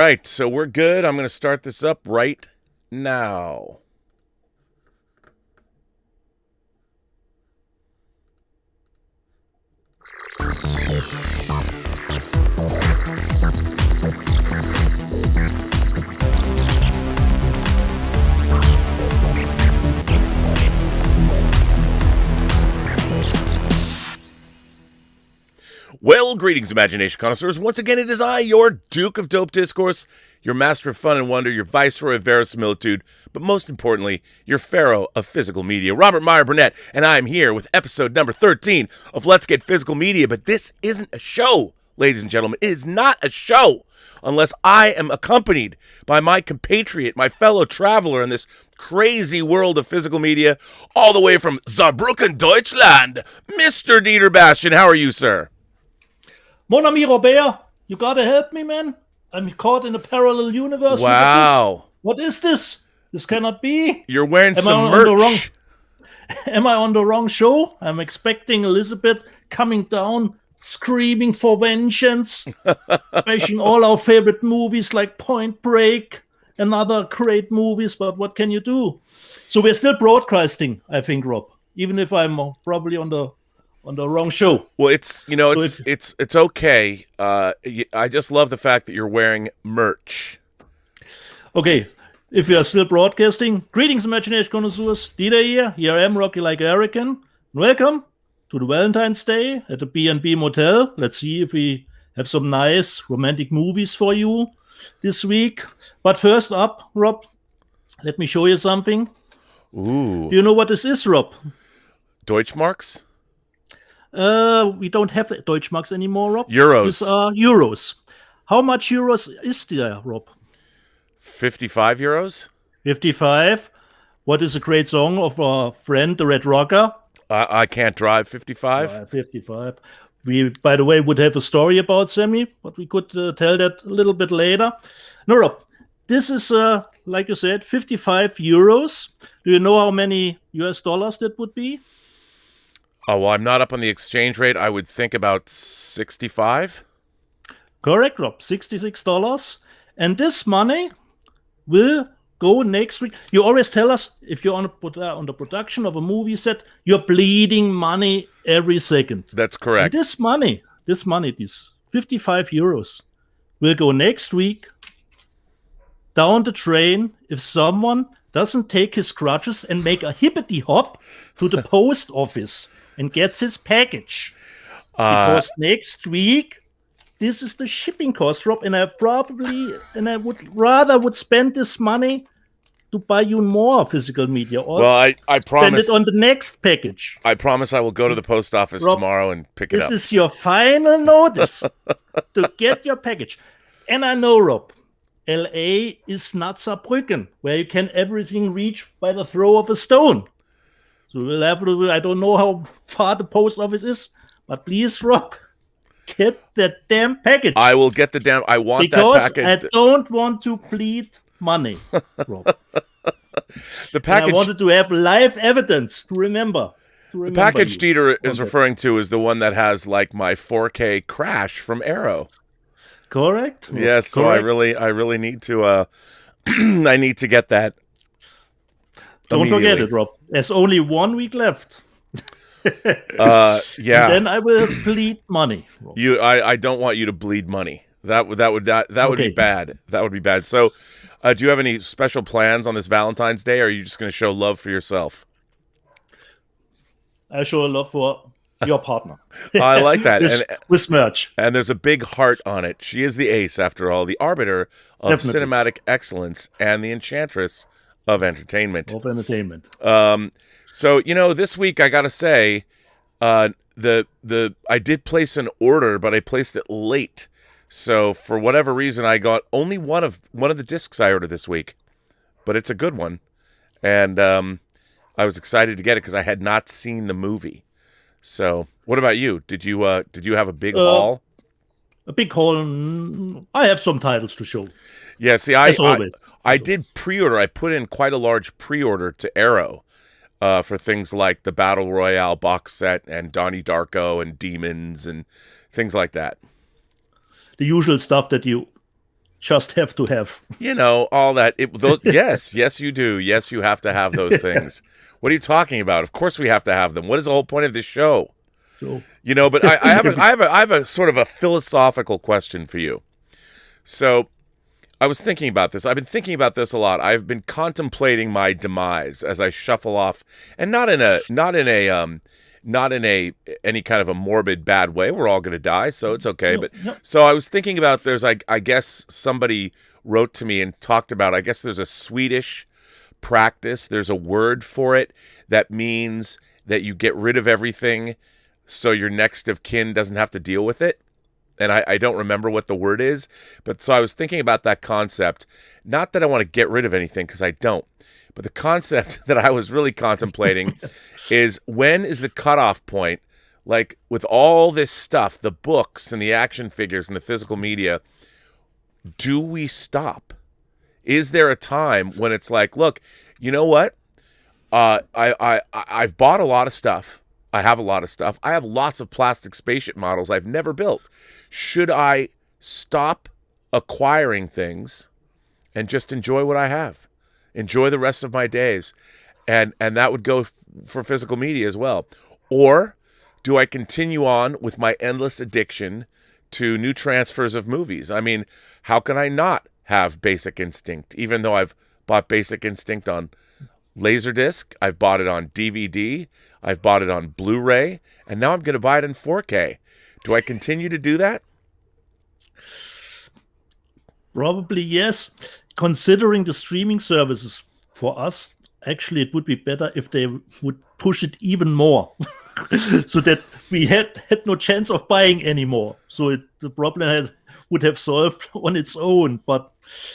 Right, so we're good. I'm going to start this up right now. Well, greetings, imagination connoisseurs. Once again, it is I, your Duke of Dope Discourse, your master of fun and wonder, your viceroy of verisimilitude, but most importantly, your pharaoh of physical media, Robert Meyer Burnett, and I am here with episode number 13 of Let's Get Physical Media. But this isn't a show, ladies and gentlemen. It is not a show unless I am accompanied by my compatriot, my fellow traveler in this crazy world of physical media, all the way from Saarbrücken, Deutschland, Mr. Dieter Bastian. How are you, sir? Mon ami Robert, you gotta help me, man. I'm caught in a parallel universe. Wow. What is this? This cannot be. You're wearing some merch. Am I on the wrong show? I'm expecting Elizabeth coming down, screaming for vengeance, bashing all our favorite movies like Point Break and other great movies, but what can you do? So we're still broadcasting, I think, Rob, even if I'm probably on the wrong show. Well, it's okay. I just love the fact that you're wearing merch. Okay, if we are still broadcasting, greetings, imagination connoisseurs. Dieter here I am, Rocky like American. Welcome to the Valentine's Day at the B&B Motel. Let's see if we have some nice romantic movies for you this week. But first up, Rob, let me show you something. Ooh. Do you know what this is, Rob? Deutschmarks? We don't have Deutschmarks anymore, Rob. Euros. These are euros. How much euros is there, Rob? 55 euros? 55. What is a great song of our friend, the Red Rocker? I can't drive 55. 55. We, by the way, would have a story about Sammy, but we could tell that a little bit later. No, Rob, this is, like you said, 55 euros. Do you know how many US dollars that would be? Oh, well, I'm not up on the exchange rate. I would think about 65. Correct, Rob. $66. And this money will go next week. You always tell us, if you're on the production of a movie set, you're bleeding money every second. That's correct. And this money, these 55 euros, will go next week down the drain if someone doesn't take his crutches and make a hippity hop to the post office and gets his package. Because next week, this is the shipping cost, Rob, and I would rather spend this money to buy you more physical media. Or well, I promise. Spend it on the next package. I promise I will go to the post office Rob, tomorrow and pick it up. This is your final notice to get your package. And I know, Rob, LA is not Saarbrücken, where you can everything reach by the throw of a stone. So we'll have to, I don't know how far the post office is, but please, Rob, get that damn package. I will get I want that package. Because I don't want to bleed money, Rob. The package. And I wanted to have live evidence to remember. The package Dieter is referring to is the one that has like my 4K crash from Arrow. Correct. Yes, so correct. I really need to I need to get that. Don't forget it, Rob. There's only 1 week left. Yeah. And then I will bleed money. Rob. I don't want you to bleed money. That would be bad. That would be bad. So, do you have any special plans on this Valentine's Day, or are you just going to show love for yourself? I show love for your partner. I like that. with merch. And there's a big heart on it. She is the ace, after all, the arbiter of Definitely. cinematic excellence and the enchantress of entertainment. So, this week I got to say, I did place an order, but I placed it late. So for whatever reason, I got only one of the discs I ordered this week, but it's a good one, and I was excited to get it because I had not seen the movie. So, what about you? Did you have a big haul? A big haul. I have some titles to show. Yeah, see, I did pre-order. I put in quite a large pre-order to Arrow for things like the Battle Royale box set and Donnie Darko and Demons and things like that. The usual stuff that you just have to have. All that. Yes, you do. Yes, you have to have those things. What are you talking about? Of course we have to have them. What is the whole point of this show? So, But I have a sort of a philosophical question for you. So I was thinking about this. I've been thinking about this a lot. I've been contemplating my demise as I shuffle off, and not in any kind of a morbid bad way. We're all going to die, so it's okay. So I was thinking about I guess somebody wrote to me and talked about, I guess there's a Swedish practice. There's a word for it that means that you get rid of everything so your next of kin doesn't have to deal with it. And I don't remember what the word is, but so I was thinking about that concept. Not that I want to get rid of anything, because I don't. But the concept that I was really contemplating is, when is the cutoff point? Like, with all this stuff, the books and the action figures and the physical media, do we stop? Is there a time when it's like, look, you know what? I've bought a lot of stuff. I have a lot of stuff. I have lots of plastic spaceship models I've never built. Should I stop acquiring things and just enjoy what I have? Enjoy the rest of my days? And that would go for physical media as well. Or do I continue on with my endless addiction to new transfers of movies? I mean, how can I not have Basic Instinct, even though I've bought Basic Instinct on Laserdisc, I've bought it on DVD, I've bought it on Blu-ray, and now I'm going to buy it in 4K. Do I continue to do that? Probably yes. Considering the streaming services for us, actually it would be better if they would push it even more. So that we had no chance of buying anymore. So the problem would have solved on its own. But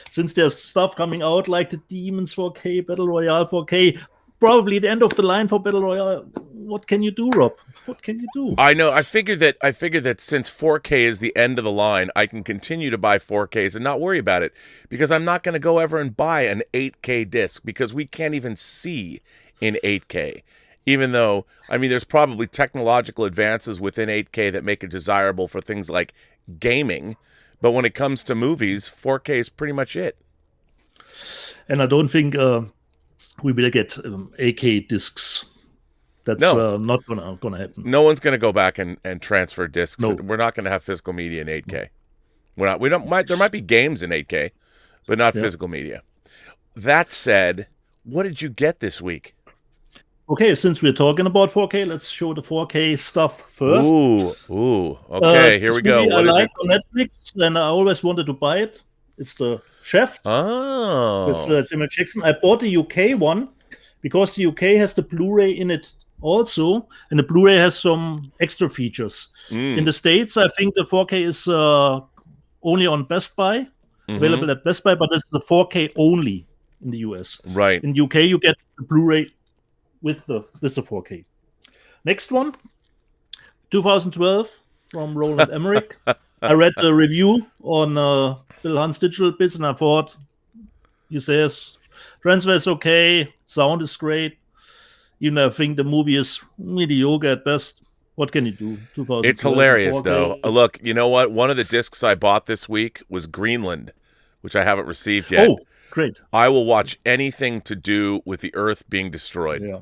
since there's stuff coming out like the Demons 4K, Battle Royale 4K, probably the end of the line for Battle Royale. What can you do, Rob? What can you do? I know. I figured that since 4K is the end of the line, I can continue to buy 4Ks and not worry about it, because I'm not going to go ever and buy an 8K disc, because we can't even see in 8K. Even though, I mean, there's probably technological advances within 8K that make it desirable for things like gaming, but when it comes to movies, 4K is pretty much it. And I don't think we will get 8K discs. That's not gonna happen. No one's gonna go back and transfer discs. No. We're not gonna have physical media in 8K. There might be games in 8K, but not physical media. That said, what did you get this week? Okay, since we're talking about 4K, let's show the 4K stuff first. Ooh. Okay, here we go. What is it? On Netflix, and I always wanted to buy it. It's the Chef. Oh. With Samuel Jackson. I bought the UK one because the UK has the Blu-ray in it also, and the Blu-ray has some extra features. In the States, I think the 4K is only on Best Buy, available at Best Buy, but this is the 4K only in the US. Right. In the UK, you get the Blu-ray with the 4K. Next one, 2012 from Roland Emmerich. I read the review on Bill Hunt's Digital Bits, and I thought, he says, transfer is okay, sound is great. Even I think the movie is mediocre at best. What can you do? It's hilarious, though. Look, you know what? One of the discs I bought this week was Greenland, which I haven't received yet. Oh, great. I will watch anything to do with the Earth being destroyed. Yeah.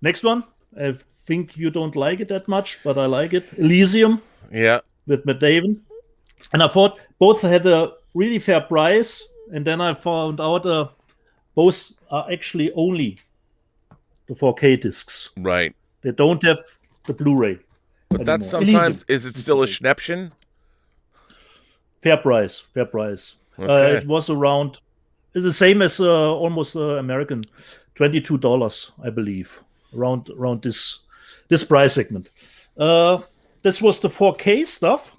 Next one. I think you don't like it that much, but I like it. Elysium. Yeah. With Matt Damon. And I thought both had a really fair price. And then I found out both are actually only the 4K discs. Right. They don't have the Blu-ray. But that's sometimes, is it still a Schnäppchen? Fair price. Okay. It was around, it's the same as almost American, $22, I believe, around this price segment. This was the 4K stuff.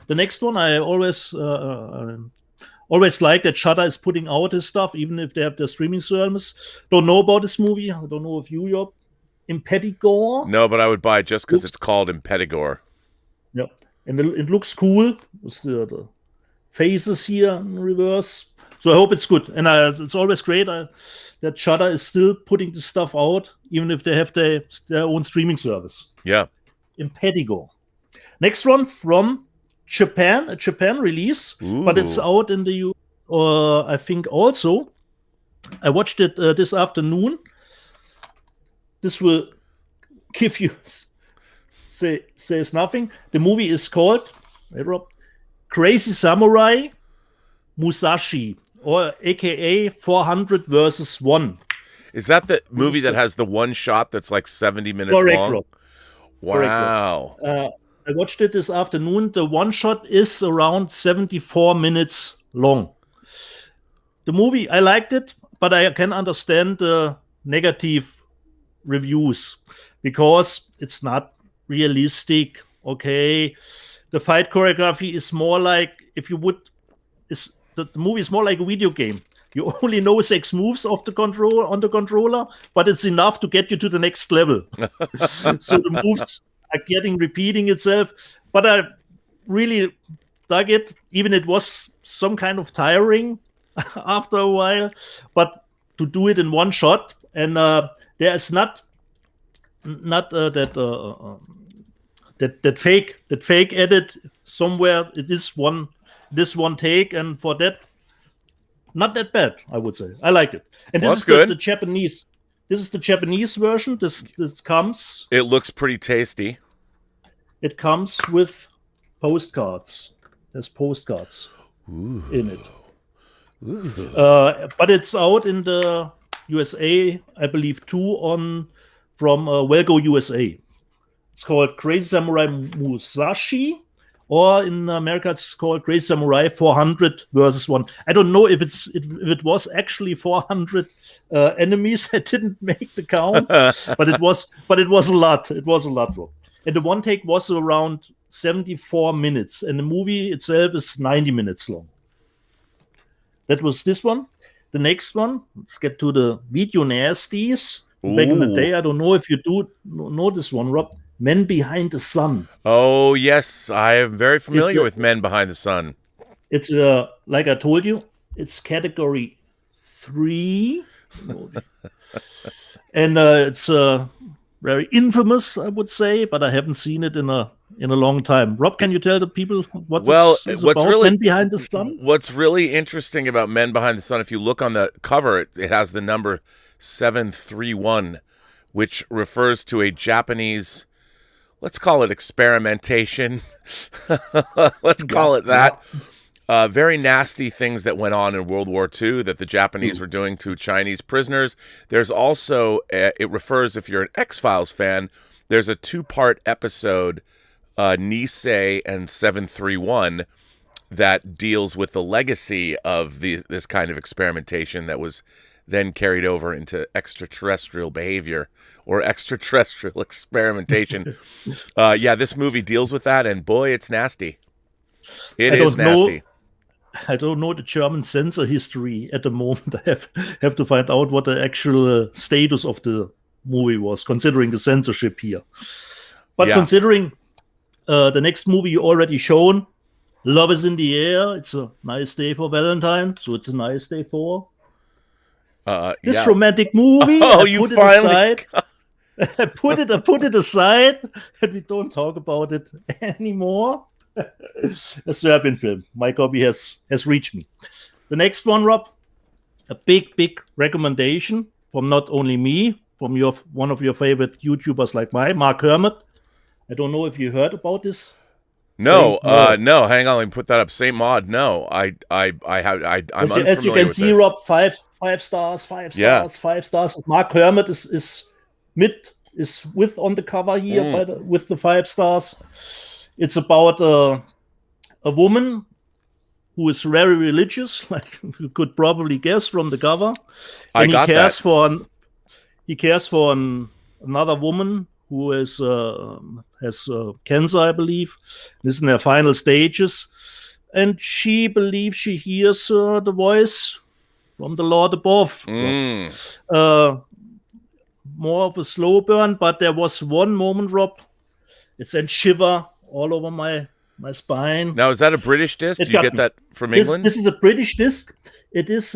The next one, I always like that Shudder is putting out his stuff, even if they have their streaming service. Don't know about this movie. I don't know if you're Impetigore. No, but I would buy it just because it's called Impetigore. Yeah, and it looks cool. With the faces here in reverse. So I hope it's good. And it's always great that Shudder is still putting the stuff out, even if they have their own streaming service. Yeah. Impetigore. Next one from Japan release, but it's out in the U. I think also. I watched it this afternoon. This will give you says nothing. The movie is called Crazy Samurai Musashi, or AKA 400 versus 1. Is that the movie that has the one shot that's like 70 minutes long? Rob. Wow. I watched it this afternoon. The one shot is around 74 minutes long. The movie, I liked it, but I can understand the negative reviews because it's not realistic. Okay, the fight choreography is more like the movie is more like a video game. You only know 6 moves on the controller, but it's enough to get you to the next level. So the moves are repeating itself. But I really dug it. Even it was some kind of tiring after a while. But to do it in one shot, and there is not that fake edit somewhere. It is one take, and for that. Not that bad, I would say. I like it. And this is the Japanese. This is the Japanese version. This comes. It looks pretty tasty. It comes with postcards. There's postcards in it. But it's out in the USA, I believe, too, from Wellgo USA. It's called Crazy Samurai Musashi. Or in America, it's called Crazy Samurai 400 versus 1. I don't know if it was actually 400 enemies. I didn't make the count, but it was a lot. It was a lot, Rob. And the one take was around 74 minutes, and the movie itself is 90 minutes long. That was this one. The next one, let's get to the video nasties. Back in the day, I don't know if you do know this one, Rob. Men Behind the Sun. Oh, yes. I am very familiar with Men Behind the Sun. It's, like I told you, it's category 3. And it's very infamous, I would say, but I haven't seen it in a long time. Rob, can you tell the people what's about Men Behind the Sun? What's really interesting about Men Behind the Sun, if you look on the cover, it has the number 731, which refers to a Japanese... Let's call it experimentation. Let's call it that. Very nasty things that went on in World War II that the Japanese were doing to Chinese prisoners. There's also, it refers, if you're an X-Files fan, there's a 2-part episode, Nisei and 731, that deals with the legacy of this kind of experimentation that was then carried over into extraterrestrial behavior or extraterrestrial experimentation. This movie deals with that, and boy, it's nasty. It is nasty. I don't know the German censor history at the moment. I have to find out what the actual status of the movie was, considering the censorship here. But considering the next movie you already shown, Love is in the Air, it's a nice day for Valentine, so it's a nice day for this romantic movie. Oh, you finally... I put it aside, and we don't talk about it anymore. A Serbian film. My copy has reached me. The next one, Rob, a big recommendation from not only me, from one of your favorite YouTubers like Mark Hermit. I don't know if you heard about this. No. Hang on, let me put that up. Saint Maud. No, I'm unfamiliar as you can with see, this. Rob, 5 stars, 5 stars, 5 stars. Mark Hermit is with on the cover here with the 5 stars. It's about a woman who is very religious, like you could probably guess from the cover. And he cares for another woman who has cancer, I believe. This is in their final stages. And she believes she hears the voice from the Lord above. More of a slow burn, but there was one moment, Rob, it sent shiver all over my spine. Now, is that a British disc? Do you get that from England? This is a British disc. It is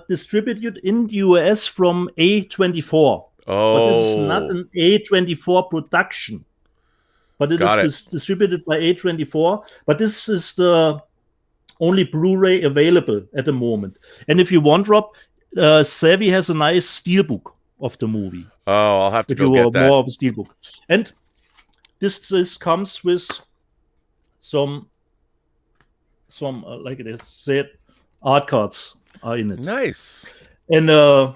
distributed in the US from A24. Oh. But this is not an A24 production. but it Got is distributed by A24. But this is the only Blu-ray available at the moment. And if you want, Rob, Savvy has a nice steelbook of the movie. Oh, I'll have to If go you get want that. more of a steelbook. And this comes with some like it said, art cards are in it. Nice. And our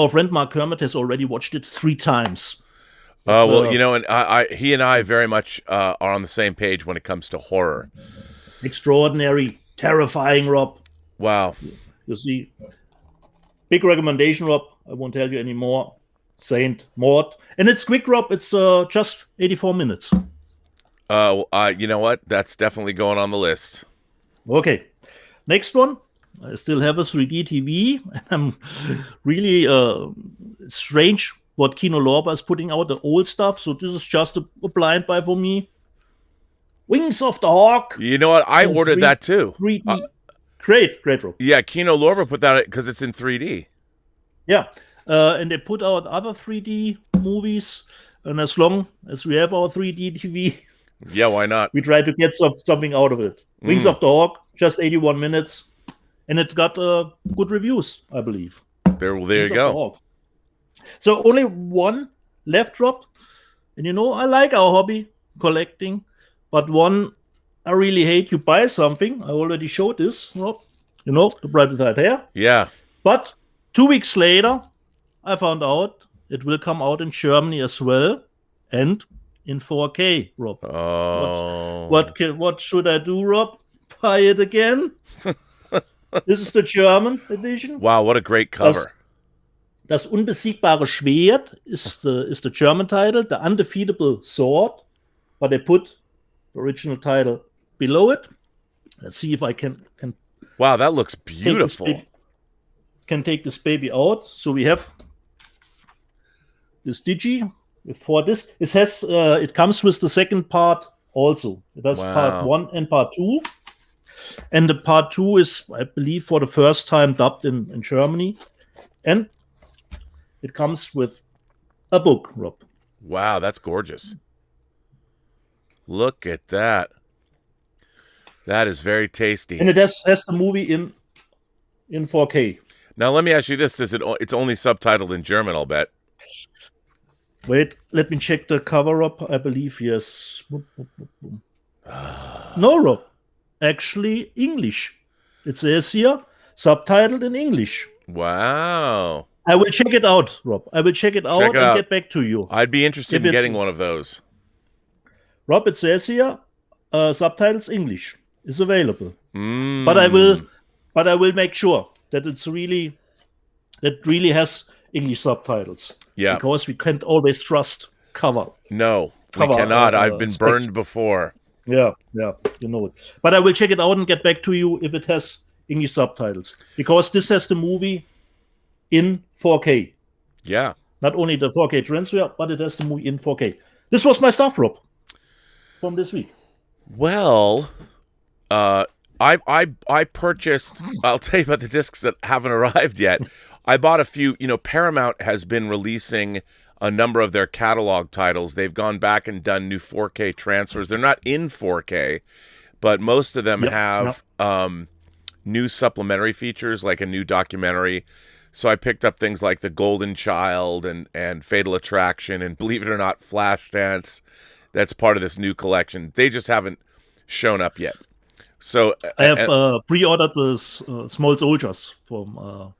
friend Mark Kermit has already watched it 3 times. Oh, well, you know, and he and I very much are on the same page when it comes to horror. Extraordinary, terrifying, Rob. Wow. You see, big recommendation, Rob. I won't tell you anymore. Saint Maud. And it's quick, Rob. It's just 84 minutes. You know what? That's definitely going on the list. Okay. Next one. I still have a 3D TV. And I'm really strange what Kino Lorber is putting out, the old stuff. So this is just a blind buy for me. Wings of the Hawk. You know what? I ordered that too. 3D. Great, Rob. Yeah, Kino Lorber put that because it's in 3D. Yeah. And they put out other 3D movies. And as long as we have our 3D TV, yeah, why not? we try to get something out of it. Wings of the Hawk, just 81 minutes. And it got good reviews, I believe. There you go. So only one left, Rob. And you know, I like our hobby, collecting. But one I really hate, you buy something. I already showed this, Rob. You know, the Bright Light Hair. Yeah. But 2 weeks later, I found out it will come out in Germany as well. And in 4K, Rob. Oh. What should I do, Rob? Buy it again? This is the German edition. Wow, what a great cover. Das unbesiegbare Schwert is the German title, the undefeatable sword. But they put the original title below it. Let's see if I can wow, that looks beautiful. Take this baby out. So we have this Digi with 4 discs. It comes with the second part also. It has part 1 and part 2. And the part 2 is, I believe, for the first time dubbed in Germany. And it comes with a book, Rob. Wow, that's gorgeous. Look at that. That is very tasty. And it has the movie in 4K. Now, let me ask you this. It's only subtitled in German, I'll bet. Wait, let me check the cover up. I believe, yes. No, Rob. Actually, English. It says here, subtitled in English. Wow. I will check it out, Rob. I will check it out and get back to you. I'd be interested in getting one of those. Rob, it says here, subtitles English is available. But I will make sure that it really has English subtitles. Yeah. Because we can't always trust cover. No, we cannot. I've been burned before. Yeah, you know it. But I will check it out and get back to you if it has English subtitles. Because this has the movie in 4K. Yeah. Not only the 4K transfer, but it has the movie in 4K. This was my stuff, Rob, from this week. Well, I purchased, I'll tell you about the discs that haven't arrived yet. I bought a few, Paramount has been releasing a number of their catalog titles. They've gone back and done new 4K transfers. They're not in 4K, but most of them have new supplementary features, like a new documentary. So I picked up things like The Golden Child and Fatal Attraction and, believe it or not, Flashdance. That's part of this new collection. They just haven't shown up yet. So I have pre-ordered the Small Soldiers from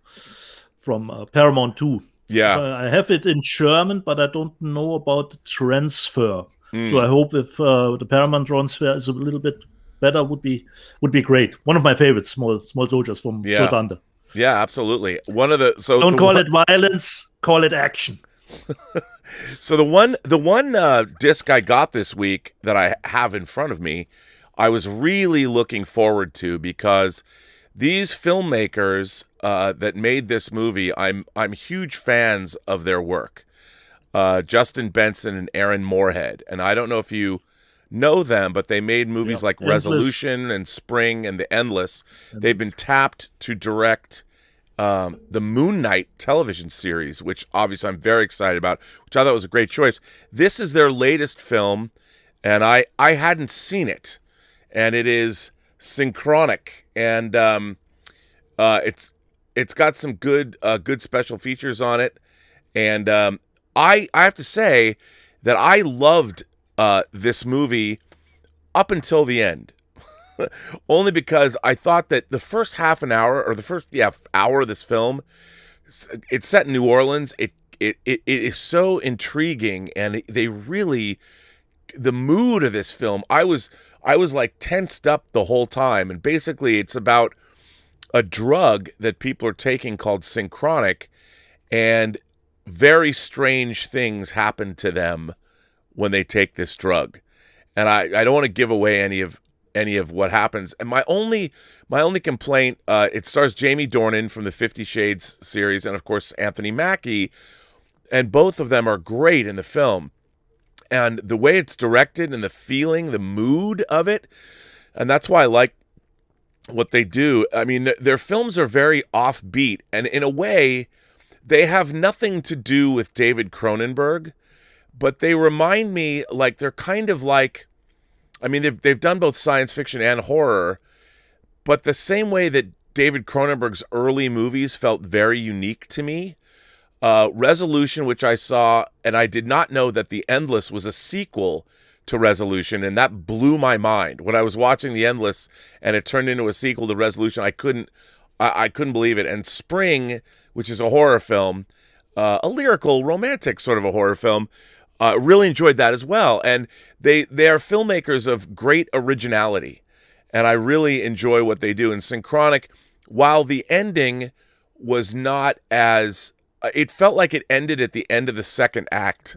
Paramount 2. Yeah. I have it in German, but I don't know about the transfer. So I hope if the Paramount transfer is a little bit better, would be great. One of my favorites, Small Soldiers from Zoltande. Yeah, absolutely. Don't call it violence, call it action. So the one disc I got this week that I have in front of me, I was really looking forward to, because these filmmakers that made this movie, I'm huge fans of their work. Justin Benson and Aaron Moorhead, and I don't know if you know them, but they made movies like Resolution and Spring and The Endless. They've been tapped to direct the Moon Knight television series, which obviously I'm very excited about, which I thought was a great choice. This is their latest film. and I hadn't seen it, and it is synchronic, and it's got some good special features on it, and I have to say that I loved this movie up until the end. Only because I thought that the first half an hour, or the first hour of this film, it's set in New Orleans. It is so intriguing, and they really, the mood of this film, I was like tensed up the whole time. And basically, it's about a drug that people are taking called synchronic, and very strange things happen to them when they take this drug. And I don't want to give away any of what happens. And my only complaint, it stars Jamie Dornan from the 50 Shades series, and of course Anthony Mackie, and both of them are great in the film. And the way it's directed, and the feeling, the mood of it, and that's why I like what they do. I mean, their films are very offbeat, and in a way, they have nothing to do with David Cronenberg, but they remind me, like, they're kind of like, I mean, they've done both science fiction and horror, but the same way that David Cronenberg's early movies felt very unique to me. Resolution, which I saw, and I did not know that The Endless was a sequel to Resolution, and that blew my mind. When I was watching The Endless and it turned into a sequel to Resolution, I couldn't believe it. And Spring, which is a horror film, a lyrical, romantic sort of a horror film, really enjoyed that as well. And they are filmmakers of great originality, and I really enjoy what they do. And Synchronic, while the ending was not as, it felt like it ended at the end of the second act,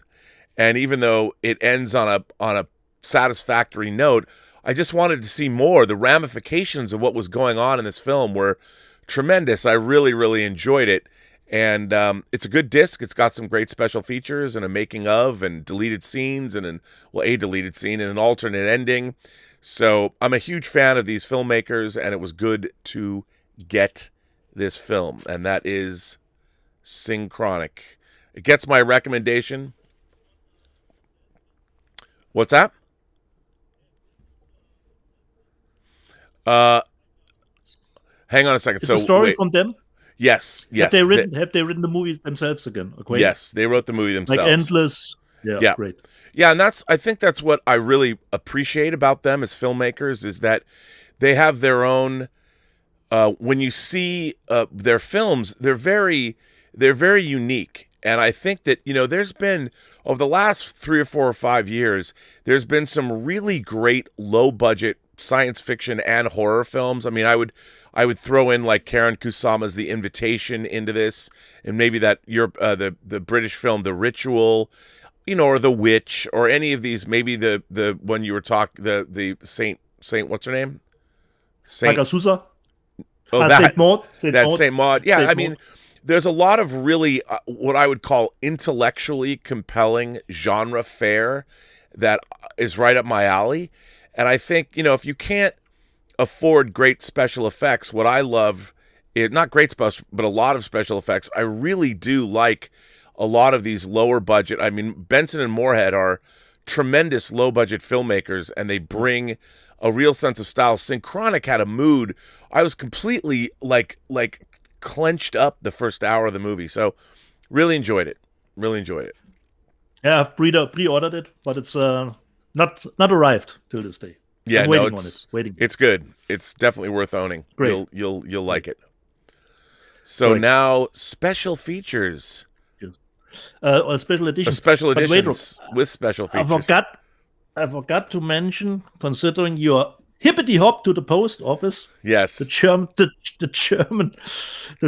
and even though it ends on a satisfactory note, I just wanted to see more. The ramifications of what was going on in this film were tremendous. I really, really enjoyed it. And it's a good disc. It's got some great special features and a making of, and deleted scenes, and a deleted scene and an alternate ending. So I'm a huge fan of these filmmakers, and it was good to get this film. And that is Synchronic. It gets my recommendation. What's that? Hang on a second. It's a story from them. Yes. Have they written the movie themselves again? Okay. Yes, they wrote the movie themselves. Like Endless. Yeah, great. Yeah, and I think that's what I really appreciate about them as filmmakers, is that they have their own. When you see their films, they're very unique, and I think that there's been, over the last 3 or 4 or 5 years, there's been some really great low budget science fiction and horror films. I mean, I would throw in like Karen Kusama's The Invitation into this, and maybe that the British film The Ritual, or The Witch, or any of these. Maybe the one you were talking, the Saint, what's her name? Saint Azusa. Oh, Saint Maud. Saint Maud. Yeah, Saint I mean, there's a lot of really what I would call intellectually compelling genre fare that is right up my alley. And I think, if you can't afford great special effects, what I love is not great special, but a lot of special effects. I really do like a lot of these lower budget. I mean, Benson and Moorhead are tremendous low budget filmmakers, and they bring a real sense of style. Synchronic had a mood. I was completely like clenched up the first hour of the movie. So really enjoyed it. Yeah, I've pre-ordered it, but it's not arrived till this day. Yeah, I'm waiting on it. It's good. It's definitely worth owning. Great. You'll like it. So now special features. A special edition. Special editions with special features. I forgot to mention, considering your hippity hop to the post office. Yes. The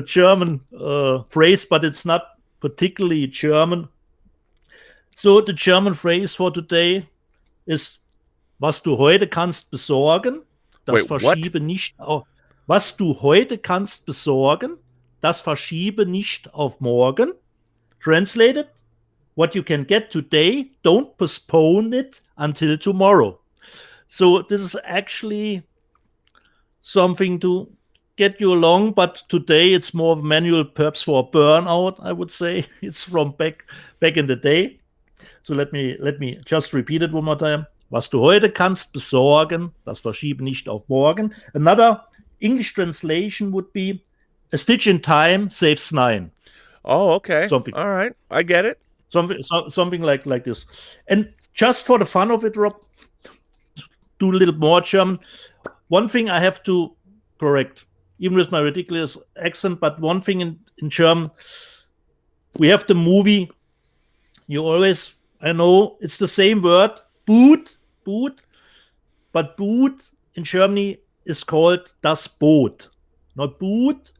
German phrase, but it's not particularly German. So the German phrase for today is: Was du heute kannst besorgen, das verschiebe nicht auf. Was du heute kannst besorgen, das verschiebe nicht auf morgen. Translated: What you can get today, don't postpone it until tomorrow. So this is actually something to get you along, but today it's more of a manual, perhaps for a burnout, I would say. It's from back in the day. So let me just repeat it one more time. Was du heute kannst besorgen, das verschiebe nicht auf morgen. Another English translation would be a stitch in time saves 9. Oh, okay. Something. All right. I get it. Something like this. And just for the fun of it, Rob, do a little more German. One thing I have to correct, even with my ridiculous accent, but one thing in German, we have the movie. You always, I know it's the same word, Boot, but Boot in Germany is called das Boot. Not Boot,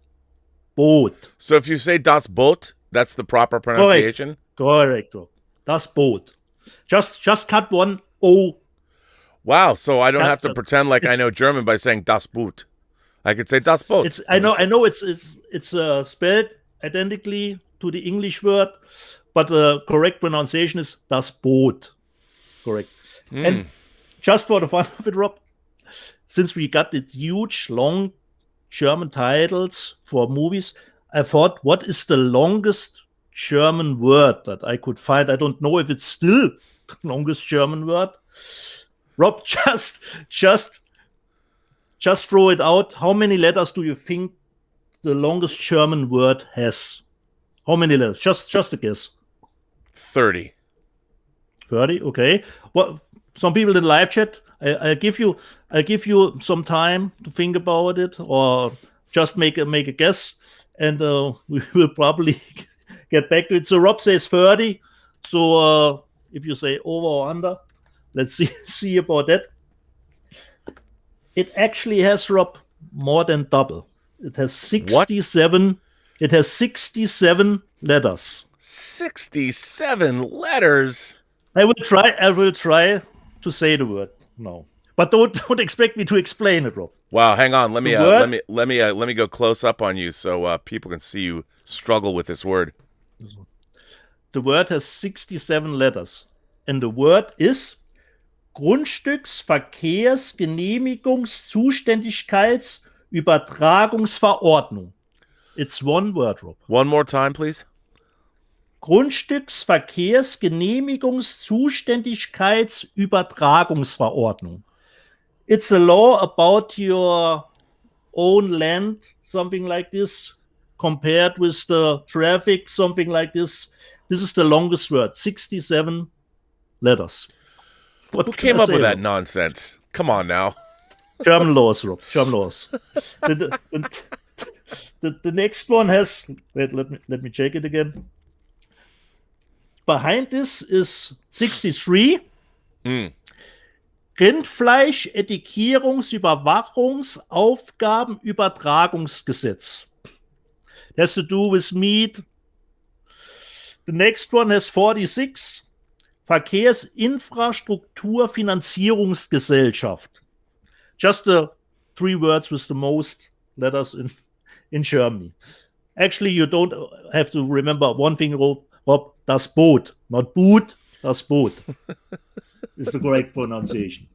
Boot. So if you say das Boot, that's the proper pronunciation? Correct. Das Boot. Just cut one O. Wow, so I don't have to pretend like I know German by saying das Boot. I could say das Boot. I know it's spelled identically to the English word, but the correct pronunciation is das Boot. Correct. And just for the fun of it, Rob, since we got the huge, long German titles for movies, I thought, what is the longest German word that I could find? I don't know if it's still the longest German word. Rob, just throw it out. How many letters do you think the longest German word has? How many letters? Just a guess. 30. 30, okay. Well, some people in the live chat, I'll give you some time to think about it, or just make a guess, and we will probably get back to it. So Rob says 30. So if you say over or under, let's see about that. It actually has, Rob, more than double. It has 67. What? It has 67 letters. 67 letters. I will try to say the word now, but don't expect me to explain it, Rob. Wow, hang on. Let me go close up on you so people can see you struggle with this word. The word has 67 letters, and the word is Grundstücksverkehrsgenehmigungszuständigkeitsübertragungsverordnung. It's one word, Rob. One more time, please. Grundstücksverkehrsgenehmigungszuständigkeitsübertragungsverordnung. It's a law about your own land, something like this, compared with the traffic, something like this. This is the longest word, 67 letters. Who came up with that nonsense? Come on now. German laws, Rob. German laws. The next one has. Wait, let me check it again. Behind this is 63. Rindfleisch-Etikettierungs-Überwachungsaufgabenübertragungsgesetz. It has to do with meat. The next one has 46. Verkehrsinfrastrukturfinanzierungsgesellschaft. Just the 3 words with the most letters in Germany. Actually, you don't have to remember one thing, Rob. Das Boot, not Boot, das Boot is the correct pronunciation.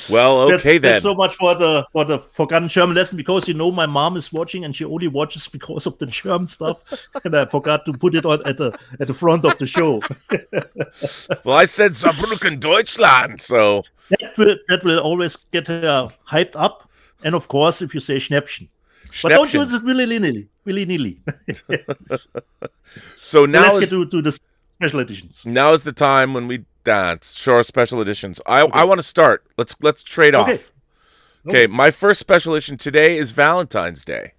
Well, okay then. That's so much for the forgotten German lesson, because my mom is watching and she only watches because of the German stuff, and I forgot to put it on at the front of the show. Well, I said Saarbrücken, Deutschland, so that will always get her hyped up, and of course, if you say Schnäppchen. But don't do this willy-nilly. So now let's get to the special editions. Now is the time when we dance. Show our special editions. I want to start. Let's trade off. Okay, my first special edition today is Valentine's Day.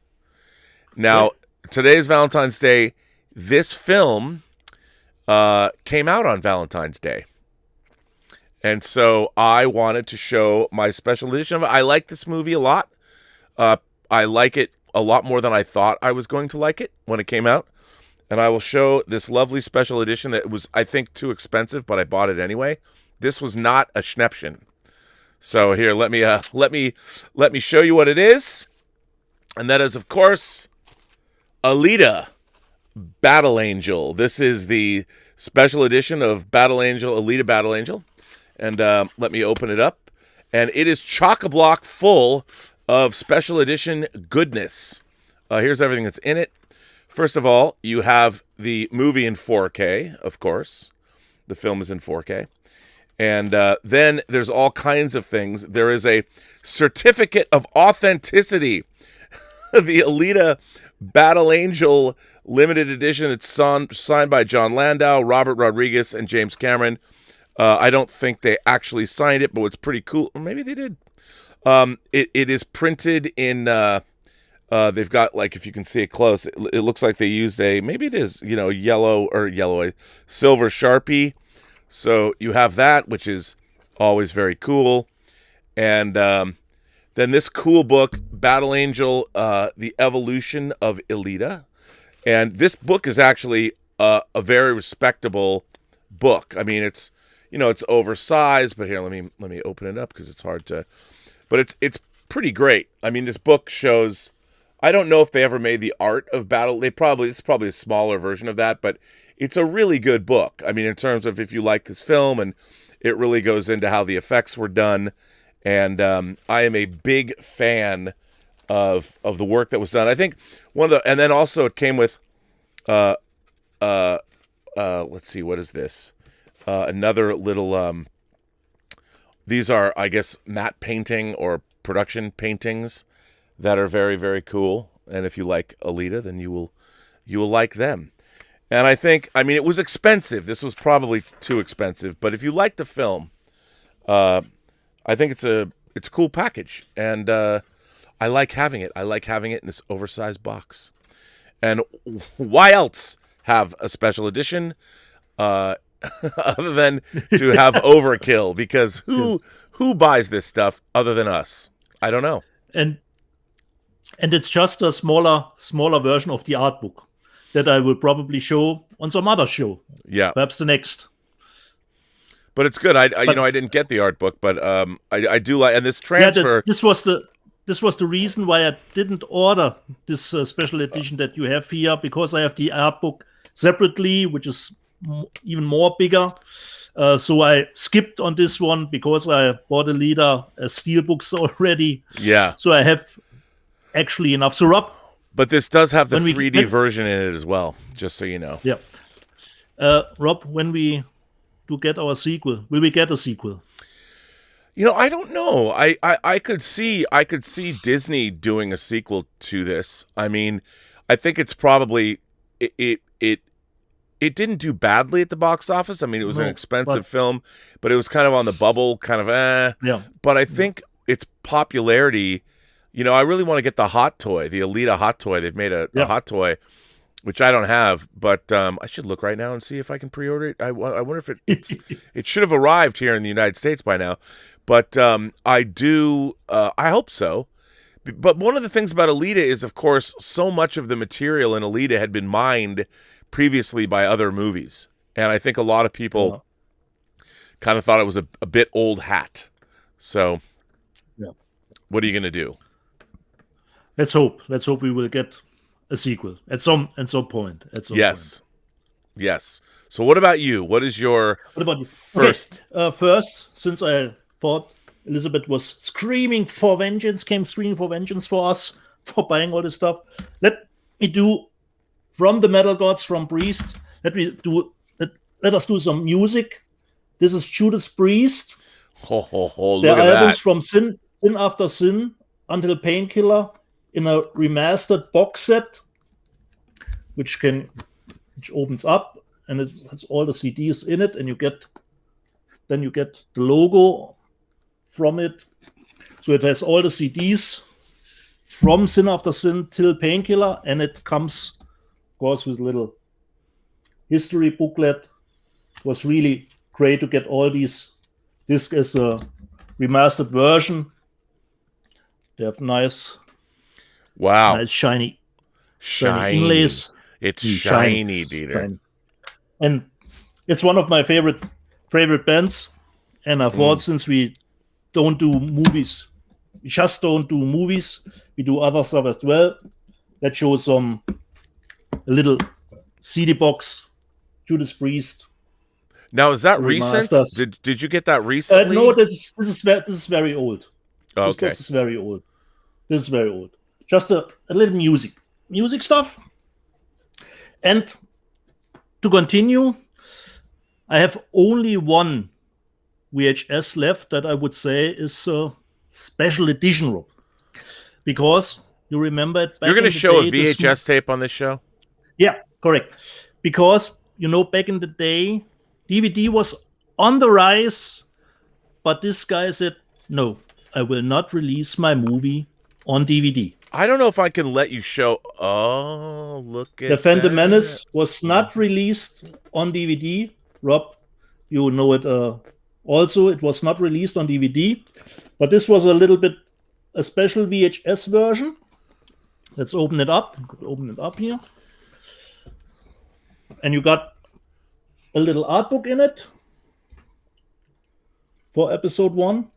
Now, today is Valentine's Day. This film came out on Valentine's Day. And so I wanted to show my special edition of it. I like this movie a lot. I like it a lot more than I thought I was going to like it when it came out. And I will show this lovely special edition that was, I think, too expensive, but I bought it anyway. This was not a Schnäppchen. So here, let me show you what it is. And that is, of course, Elita, Battle Angel. This is the special edition of Battle Angel, Elita Battle Angel. And let me open it up. And it is chock-a-block full of special edition goodness. Here's everything that's in it. First of all, you have the movie in 4K, of course. The film is in 4K. And then there's all kinds of things. There is a certificate of authenticity, the Elita Battle Angel limited edition. It's signed by John Landau, Robert Rodriguez, and James Cameron. I don't think they actually signed it, but it's pretty cool. Or maybe they did. It is printed in. They've got, like, if you can see it close, it looks like they used maybe it is, silver Sharpie. So you have that, which is always very cool. And then this cool book, Battle Angel, The Evolution of Elita. And this book is actually a very respectable book. I mean, it's oversized, but here, let me open it up because it's hard to, but it's pretty great. I mean, this book shows, I don't know if they ever made the art of Battle. It's probably a smaller version of that, but it's a really good book. I mean, in terms of if you like this film, and it really goes into how the effects were done. And I am a big fan of the work that was done. I think and then also it came with, let's see, what is this? Another little, these are, I guess, matte painting or production paintings that are very, very cool. And if you like Elita, then you will like them. And I think, I mean, it was expensive. This was probably too expensive. But if you like the film, I think it's a cool package. And I like having it. I like having it in this oversized box. And why else have a special edition other than to have overkill? Because who buys this stuff other than us? I don't know. And it's just a smaller version of the art book that I will probably show on some other show. Yeah, perhaps the next. But it's good. I didn't get the art book, but I do like, and this transfer. Yeah, this was the reason why I didn't order this special edition that you have here, because I have the art book separately, which is even more bigger. So I skipped on this one because I bought Elita as steelbooks already. Yeah. So I have actually enough. So Rob. But this does have the 3D version in it as well, just so you know. Yeah. Rob, when we do get our sequel, will we get a sequel? I don't know. I could see Disney doing a sequel to this. I mean, I think it's probably it didn't do badly at the box office. I mean, it was an expensive film, but it was kind of on the bubble, kind of Yeah. But I think its popularity, I really want to get the hot toy, the Elita hot toy. They've made a hot toy, which I don't have, but I should look right now and see if I can pre-order it. I wonder if it should have arrived here in the United States by now. But I hope so. But one of the things about Elita is, of course, so much of the material in Elita had been mined previously by other movies. And I think a lot of people kind of thought it was a bit old hat. So what are you going to do? Let's hope we will get a sequel at some point. Yes. So what about you? What is your first? Okay. First, since I thought Elizabeth was screaming for vengeance for us for buying all this stuff, let me do From the Metal Gods from Priest. Let us do some music. This is Judas Priest. Look Their at albums that. from Sin After Sin until Painkiller in a remastered box set, which opens up and it has all the CDs in it, and you get the logo from it. So it has all the CDs from Sin After Sin till Painkiller, and it comes, of course, with a little history booklet. It was really great to get all these. This is a remastered version. They have nice shiny inlays. It's shiny, Dieter. Shiny. And it's one of my favorite bands. And I thought, since we don't do movies, we just don't do movies, we do other stuff as well. Let's show a little CD box, Judas Priest. Now, is that recent? Did you get that recently? No, this is very old. Oh, this okay. box is very old. This is very old. Just a little music stuff. And to continue, I have only one VHS left that I would say is a special edition, Rob. Because you remember it back You're going to in the show a day, VHS tape on this show? Yeah, correct. Because, back in the day, DVD was on the rise, but this guy said, no, I will not release my movie on DVD. I don't know if I can let you show. Oh, look at The Phantom that. Menace was not released on DVD. Rob, you know it also. It was not released on DVD. But this was a little bit a special VHS version. Let's open it up. Open it up here. And you got a little art book in it for episode 1.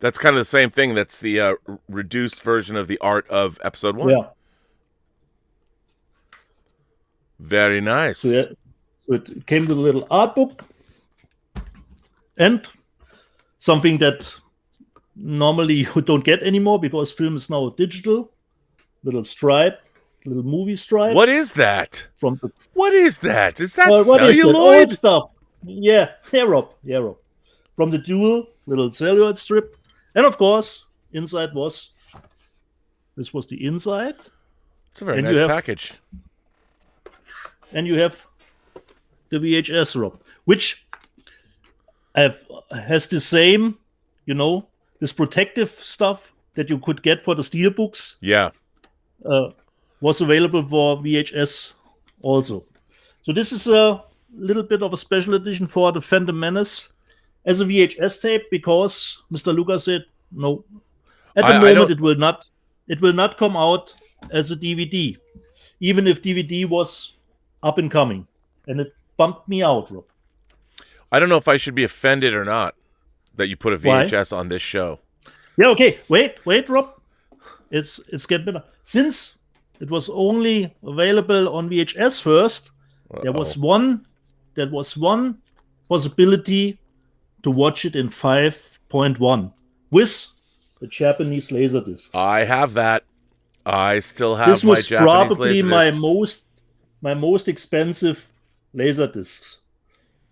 That's kind of the same thing. That's the reduced version of the art of episode 1. Yeah. Very nice. So it came with a little art book and something that normally you don't get anymore because film is now digital. Little stripe, little movie stripe. What is that? What is that? Is that what is that? celluloid? Old stuff. Yeah, Rob. From the Duel, little celluloid strip. And of course, inside was the inside. It's a very nice package. And you have the VHS, Rob, which has the same, this protective stuff that you could get for the steelbooks. Yeah. Was available for VHS also. So this is a little bit of a special edition for the Phantom Menace as a VHS tape because Mr. Lucas said no. At the moment, it will not come out as a DVD, even if DVD was up and coming, and it bumped me out, Rob. I don't know if I should be offended or not that you put a VHS on this show. Yeah. Okay. Wait, Rob. It's getting better. Since it was only available on VHS first, there was one possibility to watch it in 5.1 with the Japanese laserdiscs. I have that. I still have this my was Japanese probably laserdisc. my most expensive laserdiscs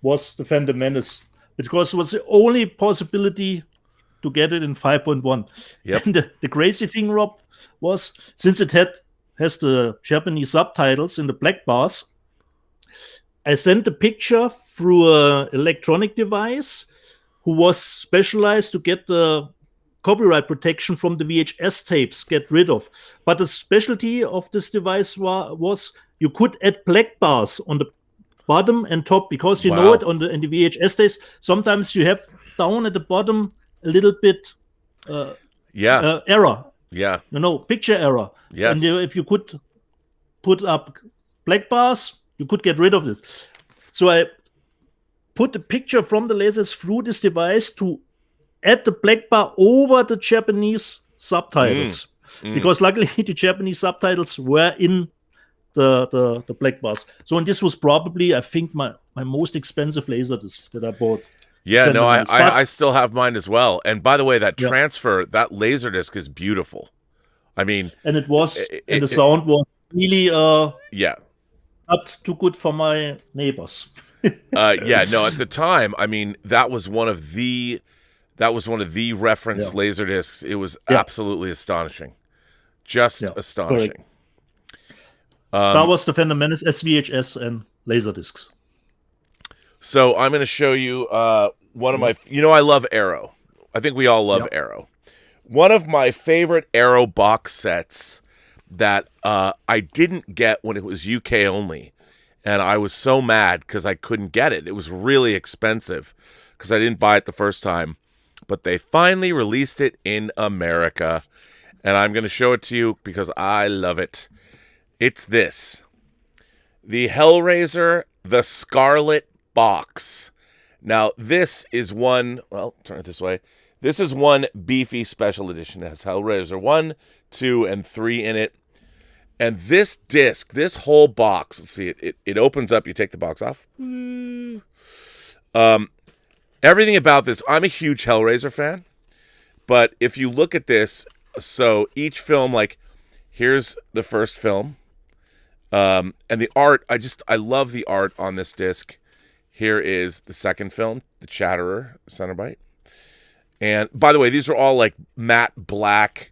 was the Phantom Menace because it was the only possibility to get it in 5.1. Yep. And the crazy thing, Rob, was since it has the Japanese subtitles in the black bars, I sent the picture through an electronic device who was specialized to get the copyright protection from the VHS tapes get rid of. But the specialty of this device was you could add black bars on the bottom and top because you know it in the VHS tapes. Sometimes you have down at the bottom a little bit error. Yeah. Picture error. Yes. And if you could put up black bars, you could get rid of this. So I put the picture from the lasers through this device to add the black bar over the Japanese subtitles. Because luckily the Japanese subtitles were in the black bars. So and this was probably, I think, my most expensive laserdisc that I bought. Yeah, no, I still have mine as well. And by the way, that transfer, that Laserdisc is beautiful. I mean... And it was, and the sound was really not too good for my neighbors. At the time, I mean, that was one of the reference Laserdiscs. It was absolutely astonishing. Just astonishing. Star Wars The Phantom Menace, SVHS, and Laserdiscs. So I'm going to show you one of my... I love Arrow. I think we all love Arrow. One of my favorite Arrow box sets that I didn't get when it was UK only. And I was so mad because I couldn't get it. It was really expensive because I didn't buy it the first time. But they finally released it in America. And I'm going to show it to you because I love it. It's this. The Hellraiser the Scarlet Box. Now, this is one... Well, turn it this way. This is one beefy special edition. It has Hellraiser 1, 2, and 3 in it. And this disc, this whole box, let's see, it opens up. You take the box off. Everything about this, I'm a huge Hellraiser fan. But if you look at this, so each film, like, here's the first film. And the art, I love the art on this disc. Here is the second film, The Chatterer, Cenobite. And by the way, these are all like matte black,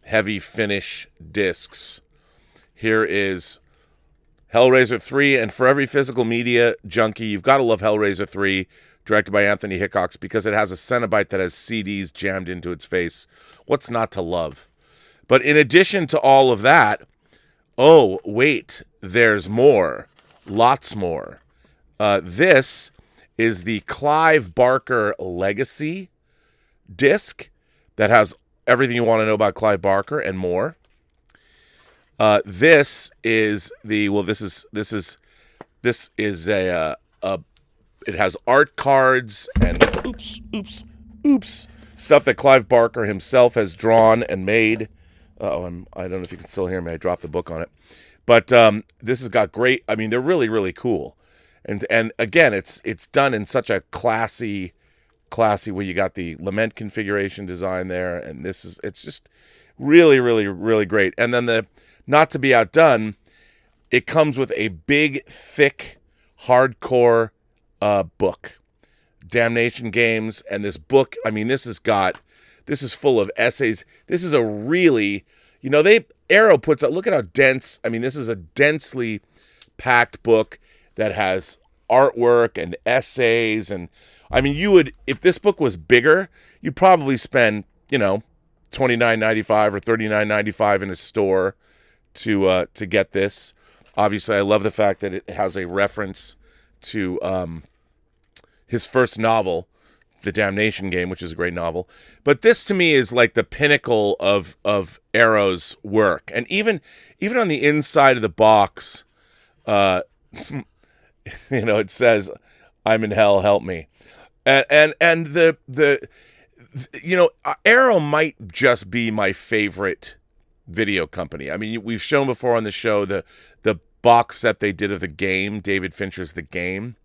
heavy finish discs. Here is Hellraiser 3, and for every physical media junkie, you've got to love Hellraiser 3, directed by Anthony Hickox, because it has a Cenobite that has CDs jammed into its face. What's not to love? But in addition to all of that, oh, wait, there's more. Lots more. This is the Clive Barker Legacy disc that has everything you want to know about Clive Barker and more. This is the, well, this is a it has art cards and oops, stuff that Clive Barker himself has drawn and made. I don't know if you can still hear me. I dropped the book on it. But this has got great, I mean, they're really, really cool. And again, it's done in such a classy way. You got the lament configuration design there, and it's just really, really, really great. And then not to be outdone, it comes with a big, thick, hardcore book. Damnation Games, and this book, I mean, this is full of essays. This is a really, Arrow puts out, look at how dense, I mean, this is a densely packed book that has artwork and essays, and I mean, if this book was bigger, you'd probably spend, $29.95 or $39.95 in a store to get this. Obviously, I love the fact that it has a reference to his first novel, The Damnation Game, which is a great novel. But this to me is like the pinnacle of Arrow's work. And even on the inside of the box, it says, "I'm in hell, help me." And Arrow might just be my favorite video company. I mean, we've shown before on the show the box set they did of The Game, David Fincher's The Game,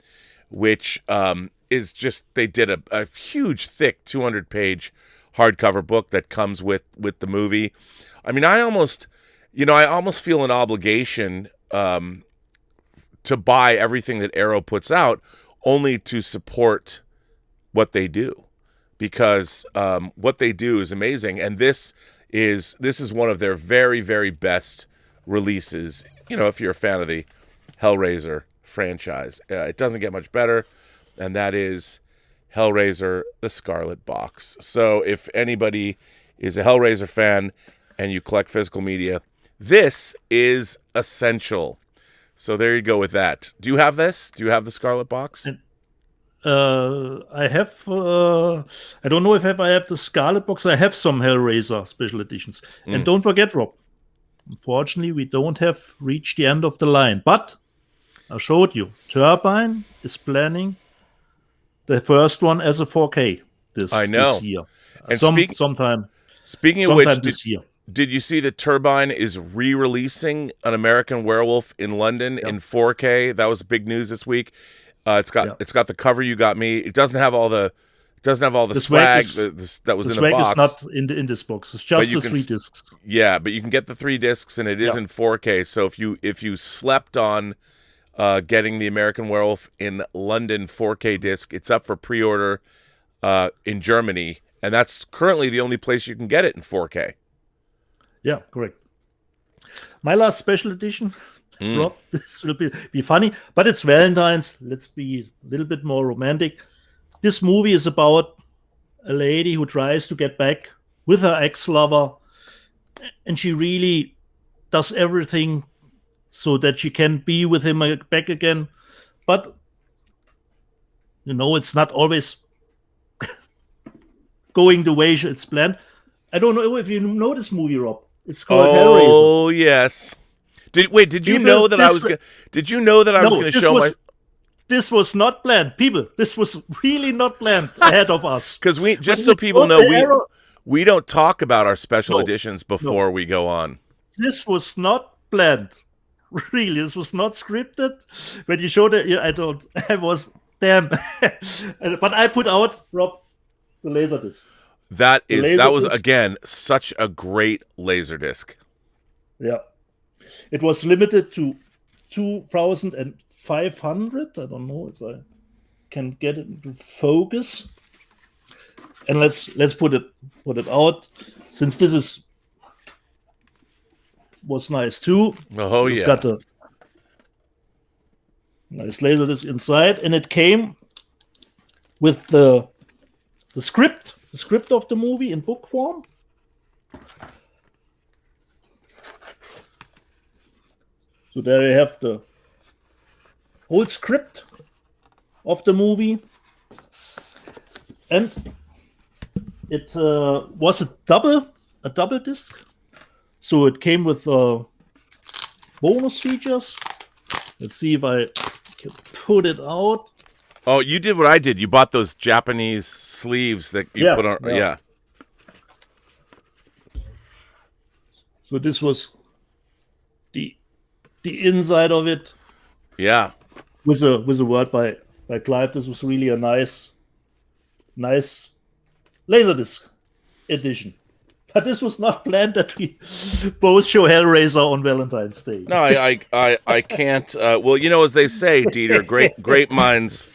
which is just, they did a huge, thick 200-page hardcover book that comes with the movie. I mean, I almost feel an obligation to buy everything that Arrow puts out, only to support what they do, because what they do is amazing. And this is one of their very, very best releases. If you're a fan of the Hellraiser franchise, it doesn't get much better, and that is Hellraiser the Scarlet Box. So if anybody is a Hellraiser fan and you collect physical media, this is essential. So there you go with that. Do you have this? Do you have the Scarlet Box? I have, I don't know if I have the Scarlet Box. I have some Hellraiser special editions. And don't forget, Rob, unfortunately, we don't have reached the end of the line. But I showed you, Turbine is planning the first one as a 4K this year. And sometime of which, this year. Did you see that Turbine is re-releasing An American Werewolf in London in 4K? That was big news this week. It's got the cover you got me. It doesn't have all the swag that was in the box. The swag is not in this box. It's just the 3 discs. Yeah, but you can get the 3 discs, and it is in 4K. So if you slept on getting the American Werewolf in London 4K disc, it's up for pre-order in Germany, and that's currently the only place you can get it in 4K. Yeah, correct. My last special edition, Rob, this will be funny, but it's Valentine's. Let's be a little bit more romantic. This movie is about a lady who tries to get back with her ex-lover, and she really does everything so that she can be with him back again. But, it's not always going the way it's planned. I don't know if you know this movie, Rob. It's called Hellraiser. Oh, yes. Did you know that I was going to show my... This was not planned. People, this was really not planned ahead of us. Because so people know, we don't talk about our special editions before we go on. This was not planned. Really, this was not scripted. When you showed it, I was, damn. But I put out, Rob, the Laserdisc. That was again such a great Laserdisc. Yeah. It was limited to 2,500. I don't know if I can get it into focus. And let's put it out. Since this was nice too. Oh, You've yeah. got a nice laser disc inside, and it came with the script of the movie in book form. So there you have the whole script of the movie, and it was a double disc. So it came with bonus features. Let's see if I can put it out. Oh, you did what I did. You bought those Japanese sleeves that you put on. Yeah. So this was the inside of it. Yeah. With a word by Clive. This was really a nice Laserdisc edition. But this was not planned that we both show Hellraiser on Valentine's Day. No, I can't. Well, you know, as they say, Dieter, great minds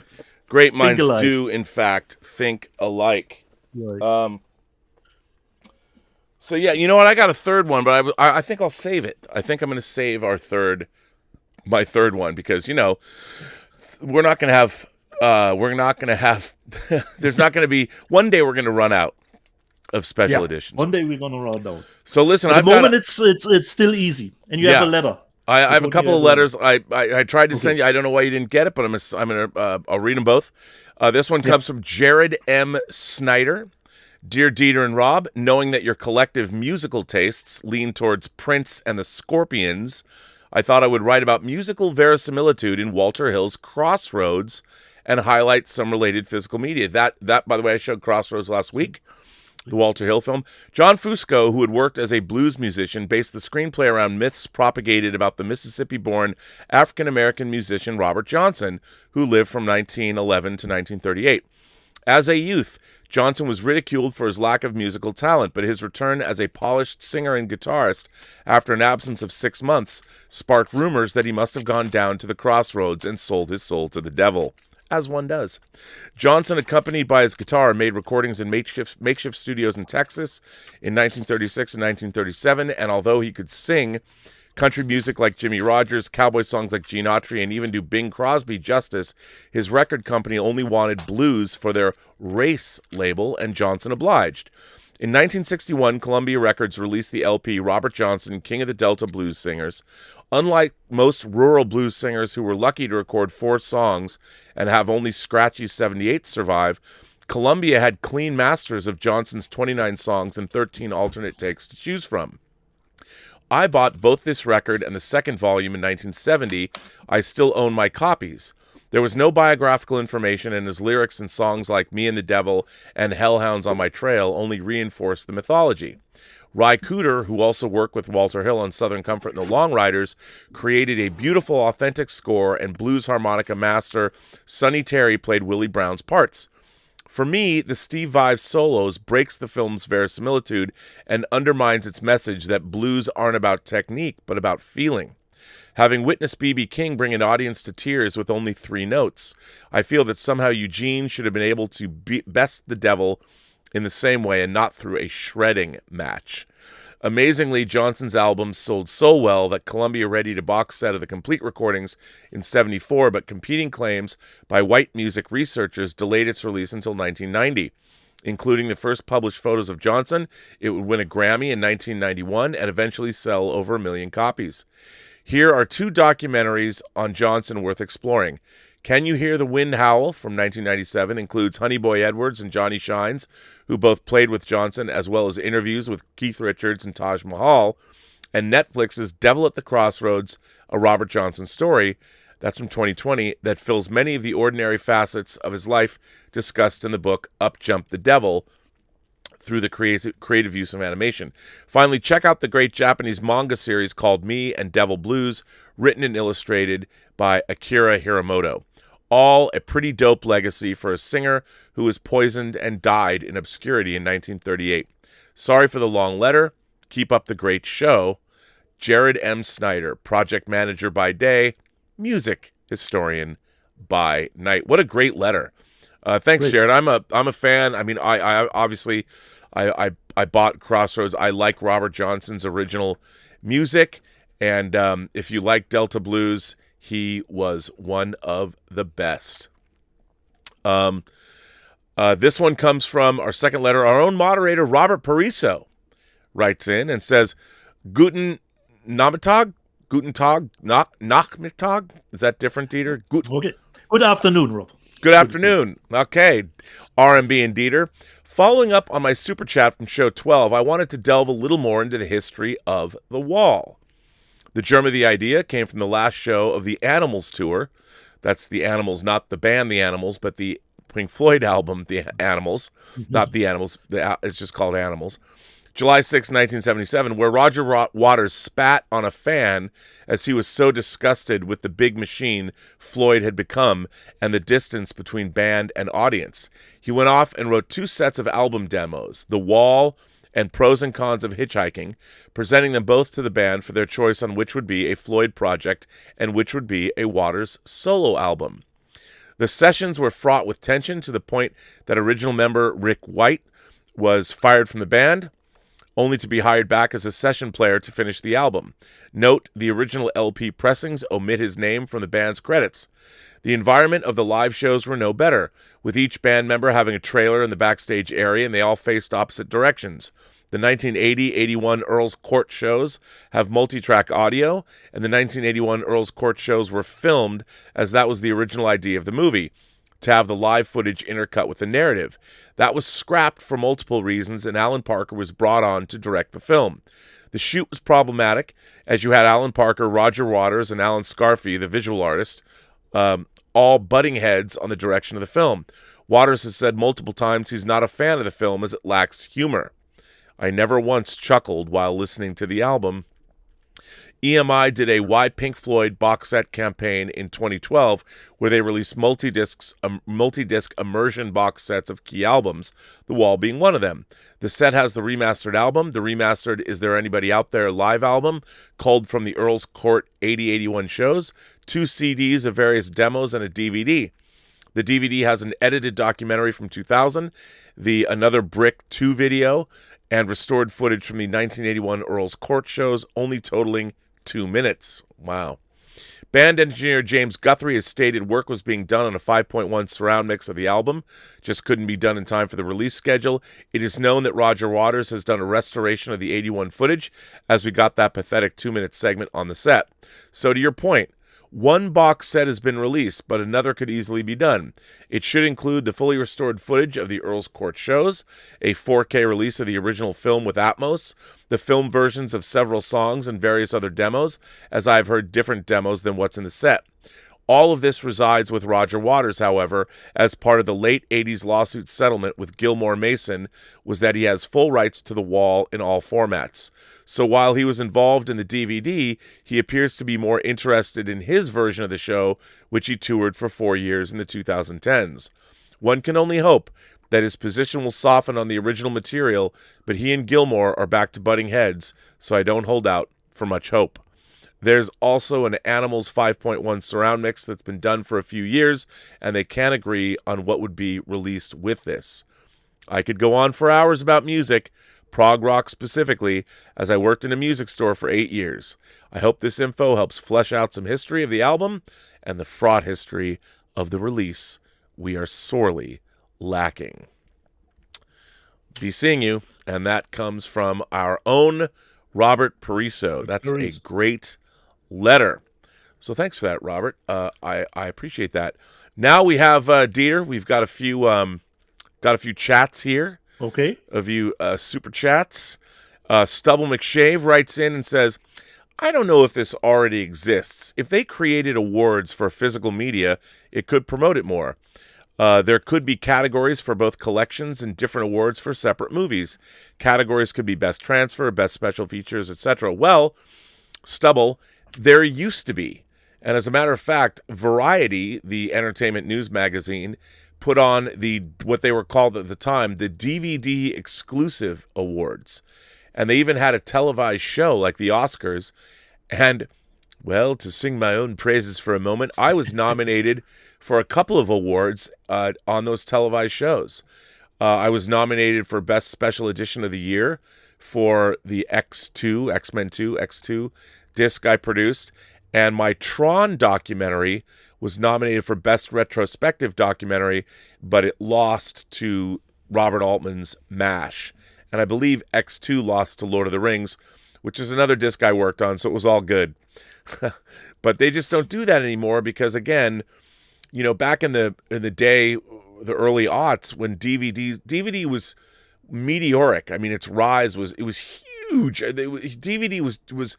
do in fact think alike. Right. So yeah, you know what? I got a third one, but I think I'll save it. I think I'm going to save my third one, because we're not going to have. There's not going to be one day we're going to run out of special editions. One day we're going to run out. So listen, at the moment it's still easy, and you have a letter. I have a couple of letters. I tried to send you. I don't know why you didn't get it, but I'll read them both. This one comes from Jared M. Snyder. Dear Dieter and Rob, knowing that your collective musical tastes lean towards Prince and the Scorpions, I thought I would write about musical verisimilitude in Walter Hill's Crossroads and highlight some related physical media. That by the way, I showed Crossroads last week, the Walter Hill film. John Fusco, who had worked as a blues musician, based the screenplay around myths propagated about the Mississippi-born African-American musician Robert Johnson, who lived from 1911 to 1938. As a youth, Johnson was ridiculed for his lack of musical talent, but his return as a polished singer and guitarist after an absence of 6 months sparked rumors that he must have gone down to the crossroads and sold his soul to the devil, as one does. Johnson, accompanied by his guitar, made recordings in makeshift studios in Texas in 1936 and 1937, and although he could sing country music like Jimmy Rogers, cowboy songs like Gene Autry, and even do Bing Crosby justice, his record company only wanted blues for their race label, and Johnson obliged. In 1961, Columbia Records released the LP Robert Johnson, King of the Delta Blues Singers. Unlike most rural blues singers who were lucky to record 4 songs and have only scratchy 78 survive, Columbia had clean masters of Johnson's 29 songs and 13 alternate takes to choose from. I bought both this record and the second volume in 1970. I still own my copies. There was no biographical information, and his lyrics and songs like Me and the Devil and Hellhounds on My Trail only reinforced the mythology. Ry Cooder, who also worked with Walter Hill on Southern Comfort and the Long Riders, created a beautiful, authentic score, and blues harmonica master Sonny Terry played Willie Brown's parts. For me, the Steve Vai solos breaks the film's verisimilitude and undermines its message that blues aren't about technique, but about feeling. Having witnessed B.B. King bring an audience to tears with only 3 notes, I feel that somehow Eugene should have been able to best the devil in the same way and not through a shredding match. Amazingly, Johnson's albums sold so well that Columbia readied a box set of the complete recordings in 1974, but competing claims by white music researchers delayed its release until 1990. Including the first published photos of Johnson, it would win a Grammy in 1991 and eventually sell over 1 million copies. Here are 2 documentaries on Johnson worth exploring. Can You Hear the Wind Howl from 1997 includes Honey Boy Edwards and Johnny Shines, who both played with Johnson, as well as interviews with Keith Richards and Taj Mahal, and Netflix's Devil at the Crossroads, a Robert Johnson story, that's from 2020, that fills many of the ordinary facets of his life discussed in the book Up Jumped the Devil through the creative use of animation. Finally, check out the great Japanese manga series called Me and Devil Blues, written and illustrated by Akira Hiramoto. All a pretty dope legacy for a singer who was poisoned and died in obscurity in 1938. Sorry for the long letter. Keep up the great show. Jared M. Snyder, project manager by day, music historian by night. What a great letter. Thanks, Jared. I'm a fan. I mean, I obviously I bought Crossroads. I like Robert Johnson's original music, and if you like Delta Blues, he was one of the best. This one comes from our second letter. Our own moderator, Robert Pariso, writes in and says, Guten Nachmittag? Guten Tag? Nachmittag? Is that different, Dieter? Okay. Good afternoon, Rob. Good afternoon. Okay. RMB and Dieter. Following up on my super chat from show 12, I wanted to delve a little more into the history of The Wall. The germ of the idea came from the last show of the Animals tour. That's the Animals, not the band The Animals, but the Pink Floyd album, The Animals. Not The Animals. It's just called Animals. July 6, 1977, where Roger Waters spat on a fan as he was so disgusted with the big machine Floyd had become and the distance between band and audience. He went off and wrote 2 sets of album demos, The Wall and Pros and Cons of Hitchhiking, presenting them both to the band for their choice on which would be a Floyd project and which would be a Waters solo album. The sessions were fraught with tension to the point that original member Rick White was fired from the band, only to be hired back as a session player to finish the album. Note, the original LP pressings omit his name from the band's credits. The environment of the live shows were no better, with each band member having a trailer in the backstage area, and they all faced opposite directions. The 1980-81 Earl's Court shows have multi-track audio, and the 1981 Earl's Court shows were filmed as that was the original idea of the movie, to have the live footage intercut with the narrative. That was scrapped for multiple reasons, and Alan Parker was brought on to direct the film. The shoot was problematic, as you had Alan Parker, Roger Waters, and Alan Scarfy, the visual artist, all butting heads on the direction of the film. Waters has said multiple times he's not a fan of the film as it lacks humor. I never once chuckled while listening to the album. EMI did a Why Pink Floyd box set campaign in 2012 where they released multi-disc immersion box sets of key albums, The Wall being one of them. The set has the remastered album. The remastered Is There Anybody Out There live album, culled from the Earl's Court 80-81 shows, 2 CDs of various demos, and a DVD. The DVD has an edited documentary from 2000, the Another Brick 2 video, and restored footage from the 1981 Earl's Court shows, only totaling 2 minutes. Wow. Band engineer James Guthrie has stated work was being done on a 5.1 surround mix of the album, just couldn't be done in time for the release schedule. It is known that Roger Waters has done a restoration of the 81 footage, as we got that pathetic 2-minute segment on the set. So to your point, 1 box set has been released, but another could easily be done. It should include the fully restored footage of the Earl's Court shows, a 4K release of the original film with Atmos, the film versions of several songs, and various other demos, as I've heard different demos than what's in the set. All of this resides with Roger Waters, however, as part of the late 80s lawsuit settlement with Gilmore Mason, was that he has full rights to The Wall in all formats. So while he was involved in the DVD, he appears to be more interested in his version of the show, which he toured for 4 years in the 2010s. One can only hope that his position will soften on the original material, but he and Gilmore are back to butting heads, so I don't hold out for much hope. There's also an Animals 5.1 surround mix that's been done for a few years, and they can't agree on what would be released with this. I could go on for hours about music, prog rock specifically, as I worked in a music store for 8 years. I hope this info helps flesh out some history of the album and the fraught history of the release we are sorely lacking. Be seeing you, and that comes from our own Robert Pariso. That's a great letter. So thanks for that, Robert. I appreciate that. Now we have Dieter. We've got a few chats here. Okay. Of you super chats. Stubble McShave writes in and says, I don't know if this already exists. If they created awards for physical media, it could promote it more. There could be categories for both collections and different awards for separate movies. Categories could be best transfer, best special features, etc. Well, Stubble, there used to be. And as a matter of fact, Variety, the entertainment news magazine, put on what they were called at the time, the DVD exclusive awards. And they even had a televised show like the Oscars. And, well, to sing my own praises for a moment, I was nominated for a couple of awards on those televised shows. I was nominated for Best Special Edition of the Year for the X-Men 2 X2 disc I produced, and my Tron documentary was nominated for Best Retrospective Documentary, but it lost to Robert Altman's MASH. And I believe X2 lost to Lord of the Rings, which is another disc I worked on, so it was all good. But they just don't do that anymore because, again, back in the day, the early aughts, when DVD was meteoric. I mean, its rise was huge. DVD was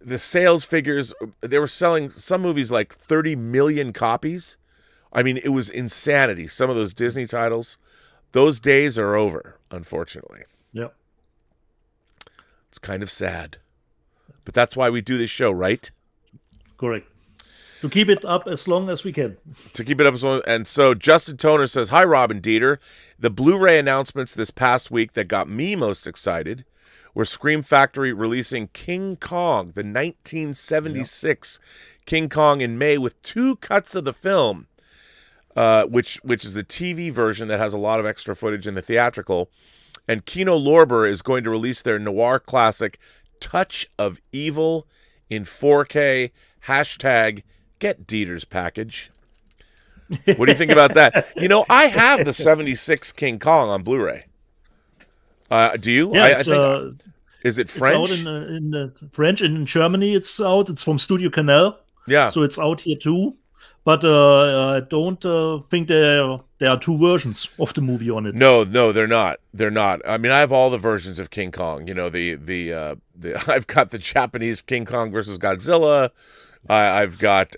the sales figures. They were selling some movies like 30 million copies. I mean, it was insanity. Some of those Disney titles, those days are over, unfortunately. Yep. It's kind of sad. But that's why we do this show, right? Correct. To keep it up as long as we can. To keep it up as long. And so Justin Toner says, "Hi, Rob and Dieter. The Blu-ray announcements this past week that got me most excited were Scream Factory releasing King Kong, the 1976 King Kong in May, with 2 cuts of the film, which is the TV version that has a lot of extra footage in the theatrical. And Kino Lorber is going to release their noir classic Touch of Evil in 4K. Hashtag get Dieter's package." What do you think about that? I have the 76 King Kong on Blu-ray. Do you? Yeah, I think, is it French? It's out in French, and in Germany it's out. It's from Studio Canal. Yeah. So it's out here too. But I don't think there are 2 versions of the movie on it. No, they're not. They're not. I mean, I have all the versions of King Kong. I've got the Japanese King Kong versus Godzilla. I've got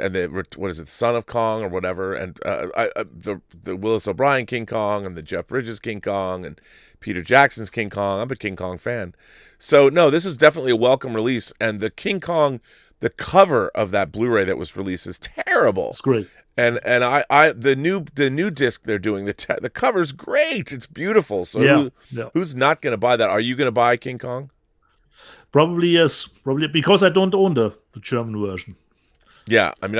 what is it, Son of Kong or whatever, and the Willis O'Brien King Kong and the Jeff Bridges King Kong and Peter Jackson's King Kong. I'm a King Kong fan, so no, this is definitely a welcome release. And the King Kong, the cover of that Blu-ray that was released is terrible. It's great. And the new disc they're doing, the cover's great. It's beautiful. So who's not going to buy that? Are you going to buy King Kong? Probably yes. Probably because I don't own the German version. Yeah, I mean,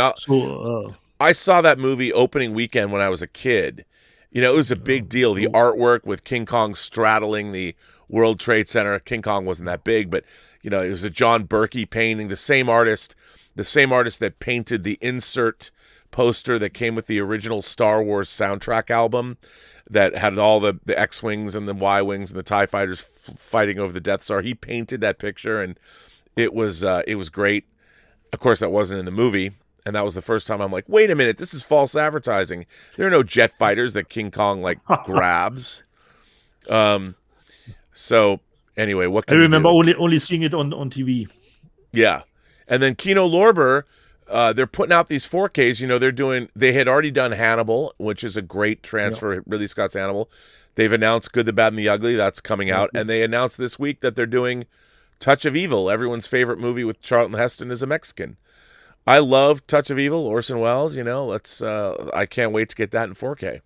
I saw that movie opening weekend when I was a kid. It was a big deal. The artwork with King Kong straddling the World Trade Center. King Kong wasn't that big, but it was a John Berkey painting. The same artist that painted the insert poster that came with the original Star Wars soundtrack album that had all the X-Wings and the Y-Wings and the TIE fighters fighting over the Death Star. He painted that picture, and it was great. Of course, that wasn't in the movie, and that was the first time I'm like, wait a minute, this is false advertising. There are no jet fighters that King Kong grabs. So anyway, what can I remember you do? only seeing it on TV. Yeah, and then Kino Lorber, they're putting out these 4Ks. They had already done Hannibal, which is a great transfer. Ridley Scott's Hannibal. They've announced Good, the Bad, and the Ugly. That's coming out, and they announced this week that they're doing Touch of Evil, everyone's favorite movie with Charlton Heston as a Mexican. I love Touch of Evil, Orson Welles. I can't wait to get that in 4K.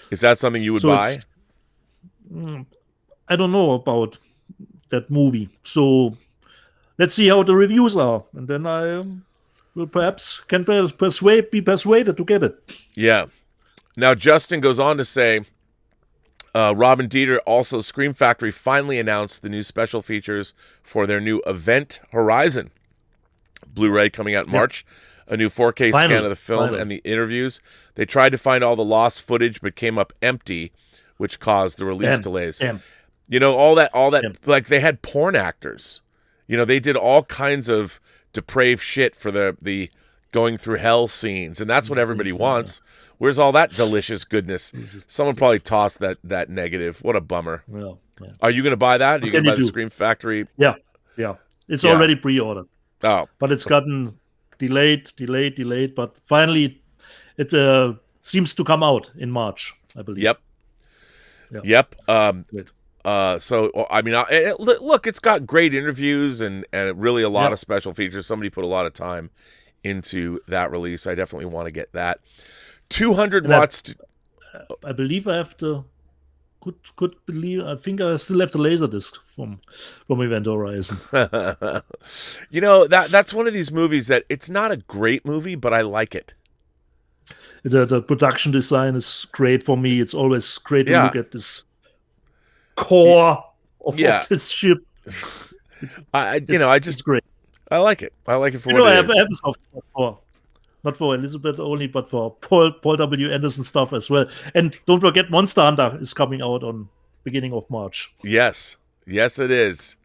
Is that something you would buy? I don't know about that movie, so let's see how the reviews are, and then I will perhaps can be persuaded to get it. Yeah. Now Justin goes on to say, Rob and Dieter, also Scream Factory finally announced the new special features for their new Event Horizon Blu-ray coming out in March. A new 4K scan of the film and the interviews. They tried to find all the lost footage but came up empty, which caused the release delays. All that like they had porn actors. They did all kinds of depraved shit for the going through hell scenes, and that's what everybody wants. Where's all that delicious goodness? Someone probably tossed that negative. What a bummer. Yeah. Are you going to buy that? Are you going to buy the Scream Factory? Yeah. It's already pre-ordered. Oh. But it's gotten delayed. But finally, it seems to come out in March, I believe. Yep. So, I mean, look, it's got great interviews and really a lot of special features. Somebody put a lot of time into that release. I definitely want to get that. 200 watts. I believe I have the. I think I still have the Laserdisc from Event Horizon. That's one of these movies that it's not a great movie, but I like it. The production design is great for me. It's always great to look at this core of this ship. It's great. I like it. I like it for what it is. I have a soft spot for, not for Elizabeth only, but for Paul W. Anderson stuff as well. And don't forget, Monster Hunter is coming out on beginning of March. Yes, it is.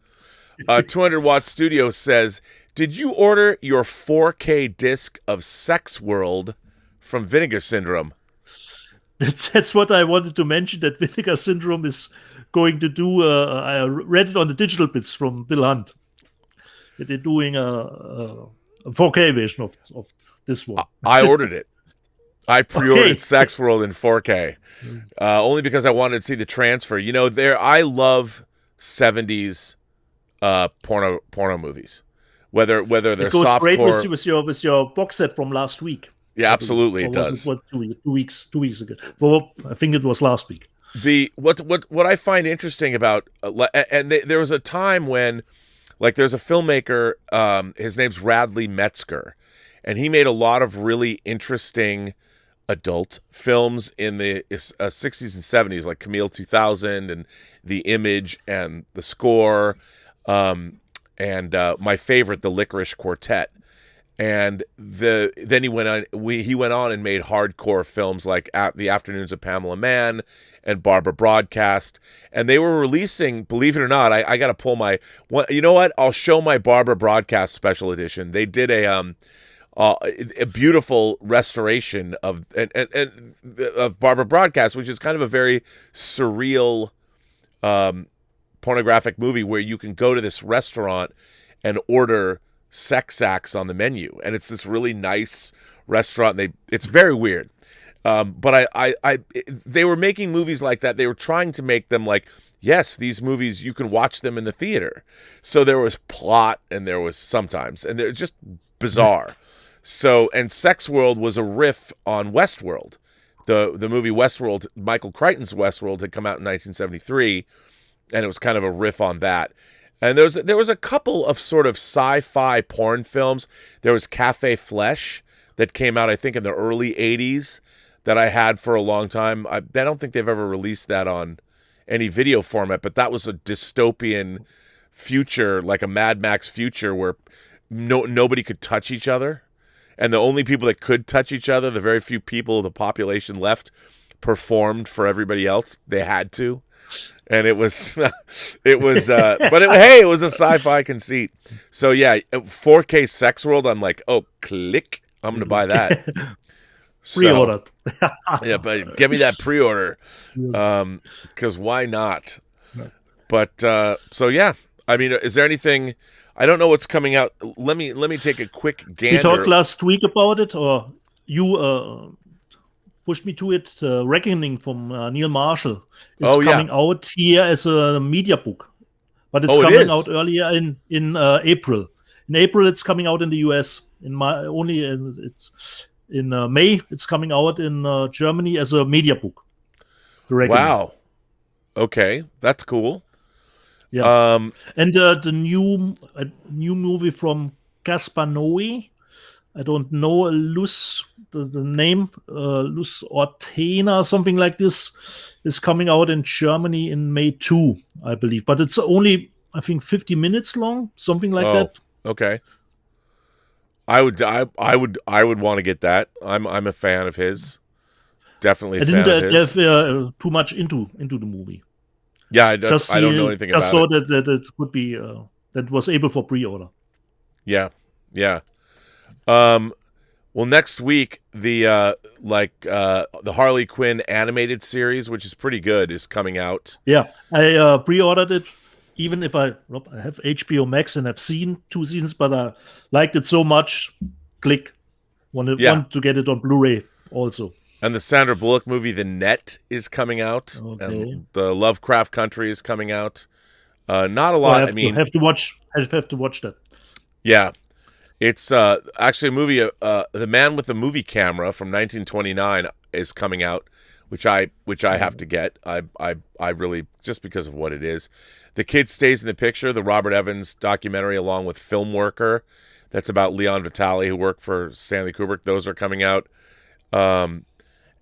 200 Watt Studio says, did you order your 4K disc of Sex World from Vinegar Syndrome? That's what I wanted to mention, that Vinegar Syndrome is going to do, I read it on the digital bits from Bill Hunt, that they're doing a 4K version of this one. I ordered it. I pre-ordered Sex World in 4K, only because I wanted to see the transfer. I love 70s porno movies, whether they're softcore. It goes great with your box set from last week. Yeah, absolutely, it does. 2 weeks ago. Well, I think it was last week. What I find interesting about there was a time when, like, there's a filmmaker, his name's Radley Metzger, and he made a lot of really interesting adult films in the 60s and 70s, like Camille 2000 and The Image and The Score, and my favorite, The Licorice Quartet. And then he went on and made hardcore films like The Afternoons of Pamela Mann and Barbara Broadcast, and they were releasing, believe it or not, I got to pull my one. You know what? I'll show my Barbara Broadcast special edition. They did a beautiful restoration of Barbara Broadcast, which is kind of a very surreal pornographic movie where you can go to this restaurant and order sex acts on the menu, and it's this really nice restaurant. It's very weird, but they were making movies like that. They were trying to make them like, yes, these movies, you can watch them in the theater. So there was plot, and there was sometimes, and they're just bizarre. So, and Sex World was a riff on Westworld. The movie Westworld, Michael Crichton's Westworld, had come out in 1973, and it was kind of a riff on that. And there was a couple of sort of sci-fi porn films. There was Cafe Flesh that came out, I think, in the early 80s that I had for a long time. I don't think they've ever released that on any video format, but that was a dystopian future, like a Mad Max future where nobody could touch each other. And the only people that could touch each other, the very few people of the population left, performed for everybody else. They had to. And it was, but it was a sci-fi conceit. So yeah, 4K Sex World. I'm like, oh, click. I'm gonna buy that. Pre-ordered. Yeah, but give me that pre-order, because why not? But so yeah, I mean, is there anything? I don't know what's coming out. Let me take a quick gander. We talked last week about it, or you pushed me to it. Reckoning from Neil Marshall is coming out here as a media book, but it's coming out earlier in April. In April, it's coming out in the US. In May, it's coming out in Germany as a media book. Wow. Okay, that's cool. Yeah. And the new movie from Gaspar Noé, I don't know, the name, Luz Ortena, something like this, is coming out in Germany in May 2, I believe. But it's only, I think, 50 minutes long, something like that. Okay. I would want to get that. I'm a fan of his. Definitely a fan of his. I didn't delve too much into the movie. Yeah, I don't know anything about it. I saw that it could be that was able for pre-order. Yeah. Well, next week the Harley Quinn animated series, which is pretty good, is coming out. Yeah, I pre-ordered it, even if I have HBO Max and I've seen 2 seasons, but I liked it so much. Want to get it on Blu-ray also. And the Sandra Bullock movie, The Net, is coming out. Okay. And the Lovecraft Country is coming out. Not a lot. I have to watch that. Yeah. It's actually a movie. The Man with the Movie Camera from 1929 is coming out, which I have to get. I really, just because of what it is. The Kid Stays in the Picture, the Robert Evans documentary, along with Film Worker, that's about Leon Vitali, who worked for Stanley Kubrick. Those are coming out.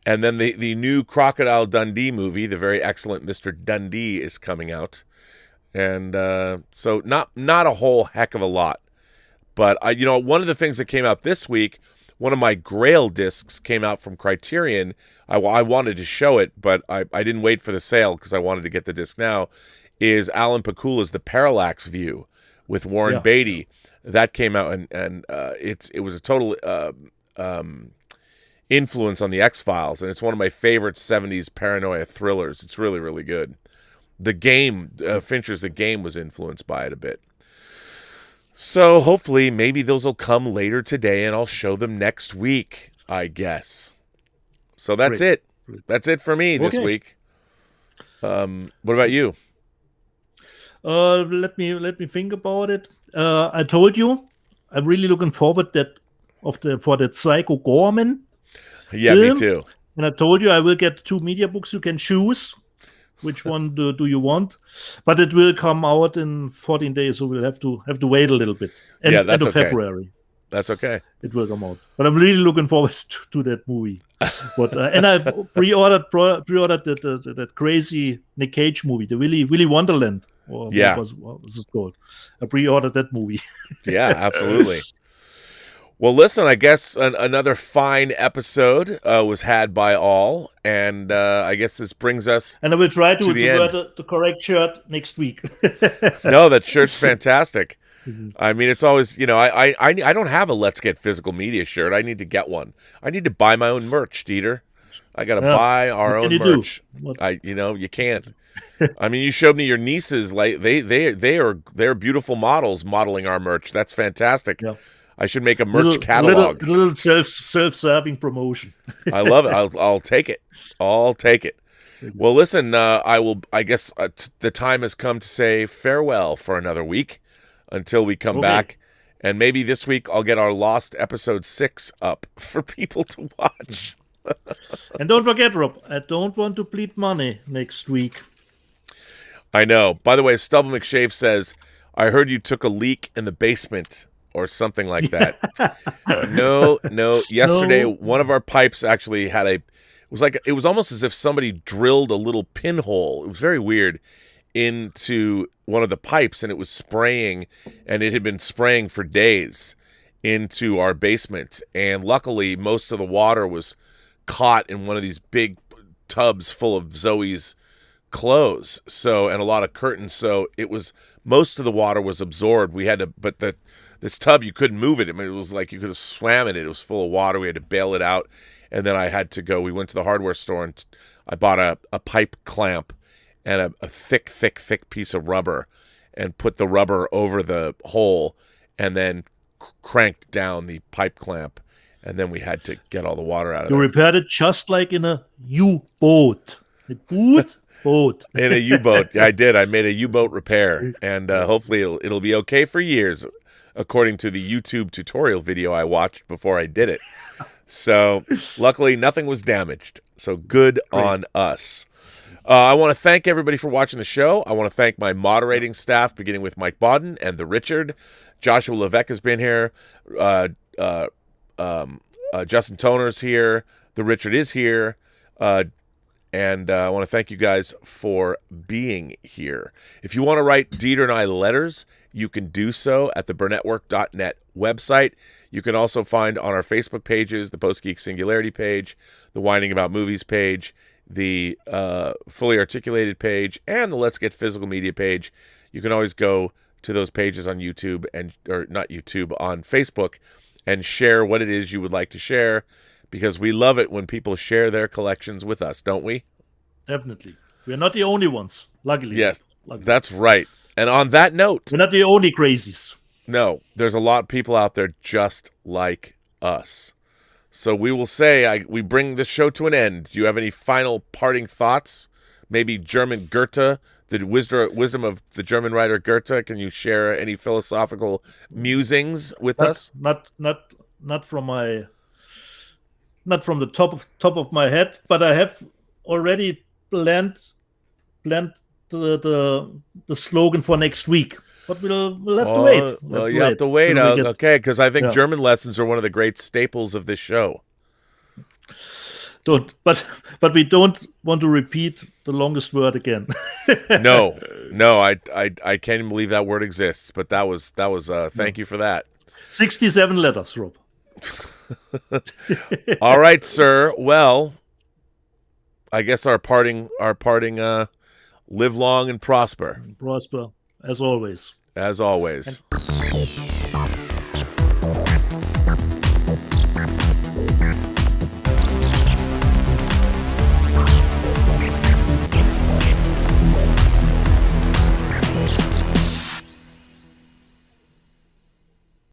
And then the new Crocodile Dundee movie, the very excellent Mr. Dundee, is coming out. And so not a whole heck of a lot. But, one of the things that came out this week, one of my Grail discs came out from Criterion. I wanted to show it, but I didn't wait for the sale because I wanted to get the disc now, is Alan Pakula's The Parallax View with Warren Beatty. That came out, and it was a total influence on the X-Files, and it's one of my favorite 70s paranoia thrillers. It's really, really good. The game, Fincher's The Game, was influenced by it a bit. So hopefully maybe those will come later today and I'll show them next week, I guess. So that's it. That's it for me this week. What about you? Let me think about it. I told you I'm really looking forward for that Psycho Gorman. Yeah, film. Me too. And I told you I will get 2 media books. You can choose which one do you want, but it will come out in 14 days, so we'll have to wait a little bit. That's end of okay. February. That's okay. It will come out, but I'm really looking forward to that movie. But and I pre-ordered that crazy Nick Cage movie, the Willy Wonderland. What was it called? I pre-ordered that movie. Yeah, absolutely. Well, listen, I guess another fine episode was had by all, and I guess this brings us and I will try to wear the correct shirt next week. No, that shirt's fantastic. I mean, it's always, I don't have a Let's Get Physical Media shirt. I need to get one. I need to buy my own merch, Dieter. I got to buy our own merch. You can't. I mean, you showed me your nieces, like they're beautiful models modeling our merch. That's fantastic. Yeah. I should make a merch catalog. Little self-serving promotion. I love it. I'll take it. I'll take it. Well, listen, I guess the time has come to say farewell for another week until we come back. And maybe this week I'll get our lost episode 6 up for people to watch. And don't forget, Rob, I don't want to bleed money next week. I know. By the way, Stubble McShave says, I heard you took a leak in the basement. Or something like that. No. Yesterday, one of our pipes actually had it was almost as if somebody drilled a little pinhole. It was very weird into one of the pipes, and it was spraying, and it had been spraying for days into our basement. And luckily, most of the water was caught in one of these big tubs full of Zoe's clothes. And a lot of curtains. So most of the water was absorbed. We had to, this tub, you couldn't move it. I mean, it was like you could have swam in it. It was full of water. We had to bail it out. And then we went to the hardware store and I bought a pipe clamp and a thick piece of rubber and put the rubber over the hole and then cranked down the pipe clamp. And then we had to get all the water out of it. You repaired it just like in a U-boat. Boat. In a U-boat. I did. I made a U-boat repair. And hopefully it'll be okay for years, according to the YouTube tutorial video I watched before I did it. So luckily nothing was damaged. So good on us. I want to thank everybody for watching the show. I want to thank my moderating staff, beginning with Mike Bodden and the Richard. Joshua Levesque has been here. Justin Toner's here. The Richard is here. And I want to thank you guys for being here. If you want to write Dieter and I letters, you can do so at the Burnettwork.net website. You can also find on our Facebook pages, the Post-Geek Singularity page, the Whining About Movies page, the Fully Articulated page, and the Let's Get Physical Media page. You can always go to those pages on YouTube, on Facebook, and share what it is you would like to share, because we love it when people share their collections with us, don't we? Definitely. We're not the only ones, luckily. Yes, that's right. And on that note, we're not the only crazies. No, there's a lot of people out there just like us. So we will say we bring the show to an end. Do you have any final parting thoughts? Maybe German Goethe, the wisdom of the German writer Goethe. Can you share any philosophical musings with us? Not from the top of my head, but I have already planned the slogan for next week. But we'll have to wait. You have to wait. Okay, because I think German lessons are one of the great staples of this show. but we don't want to repeat the longest word again. No, I can't even believe that word exists. But that was thank you for that. 67 letters, Rob. All right, sir. Well, I guess our parting live long and prosper. Prosper, as always. As always.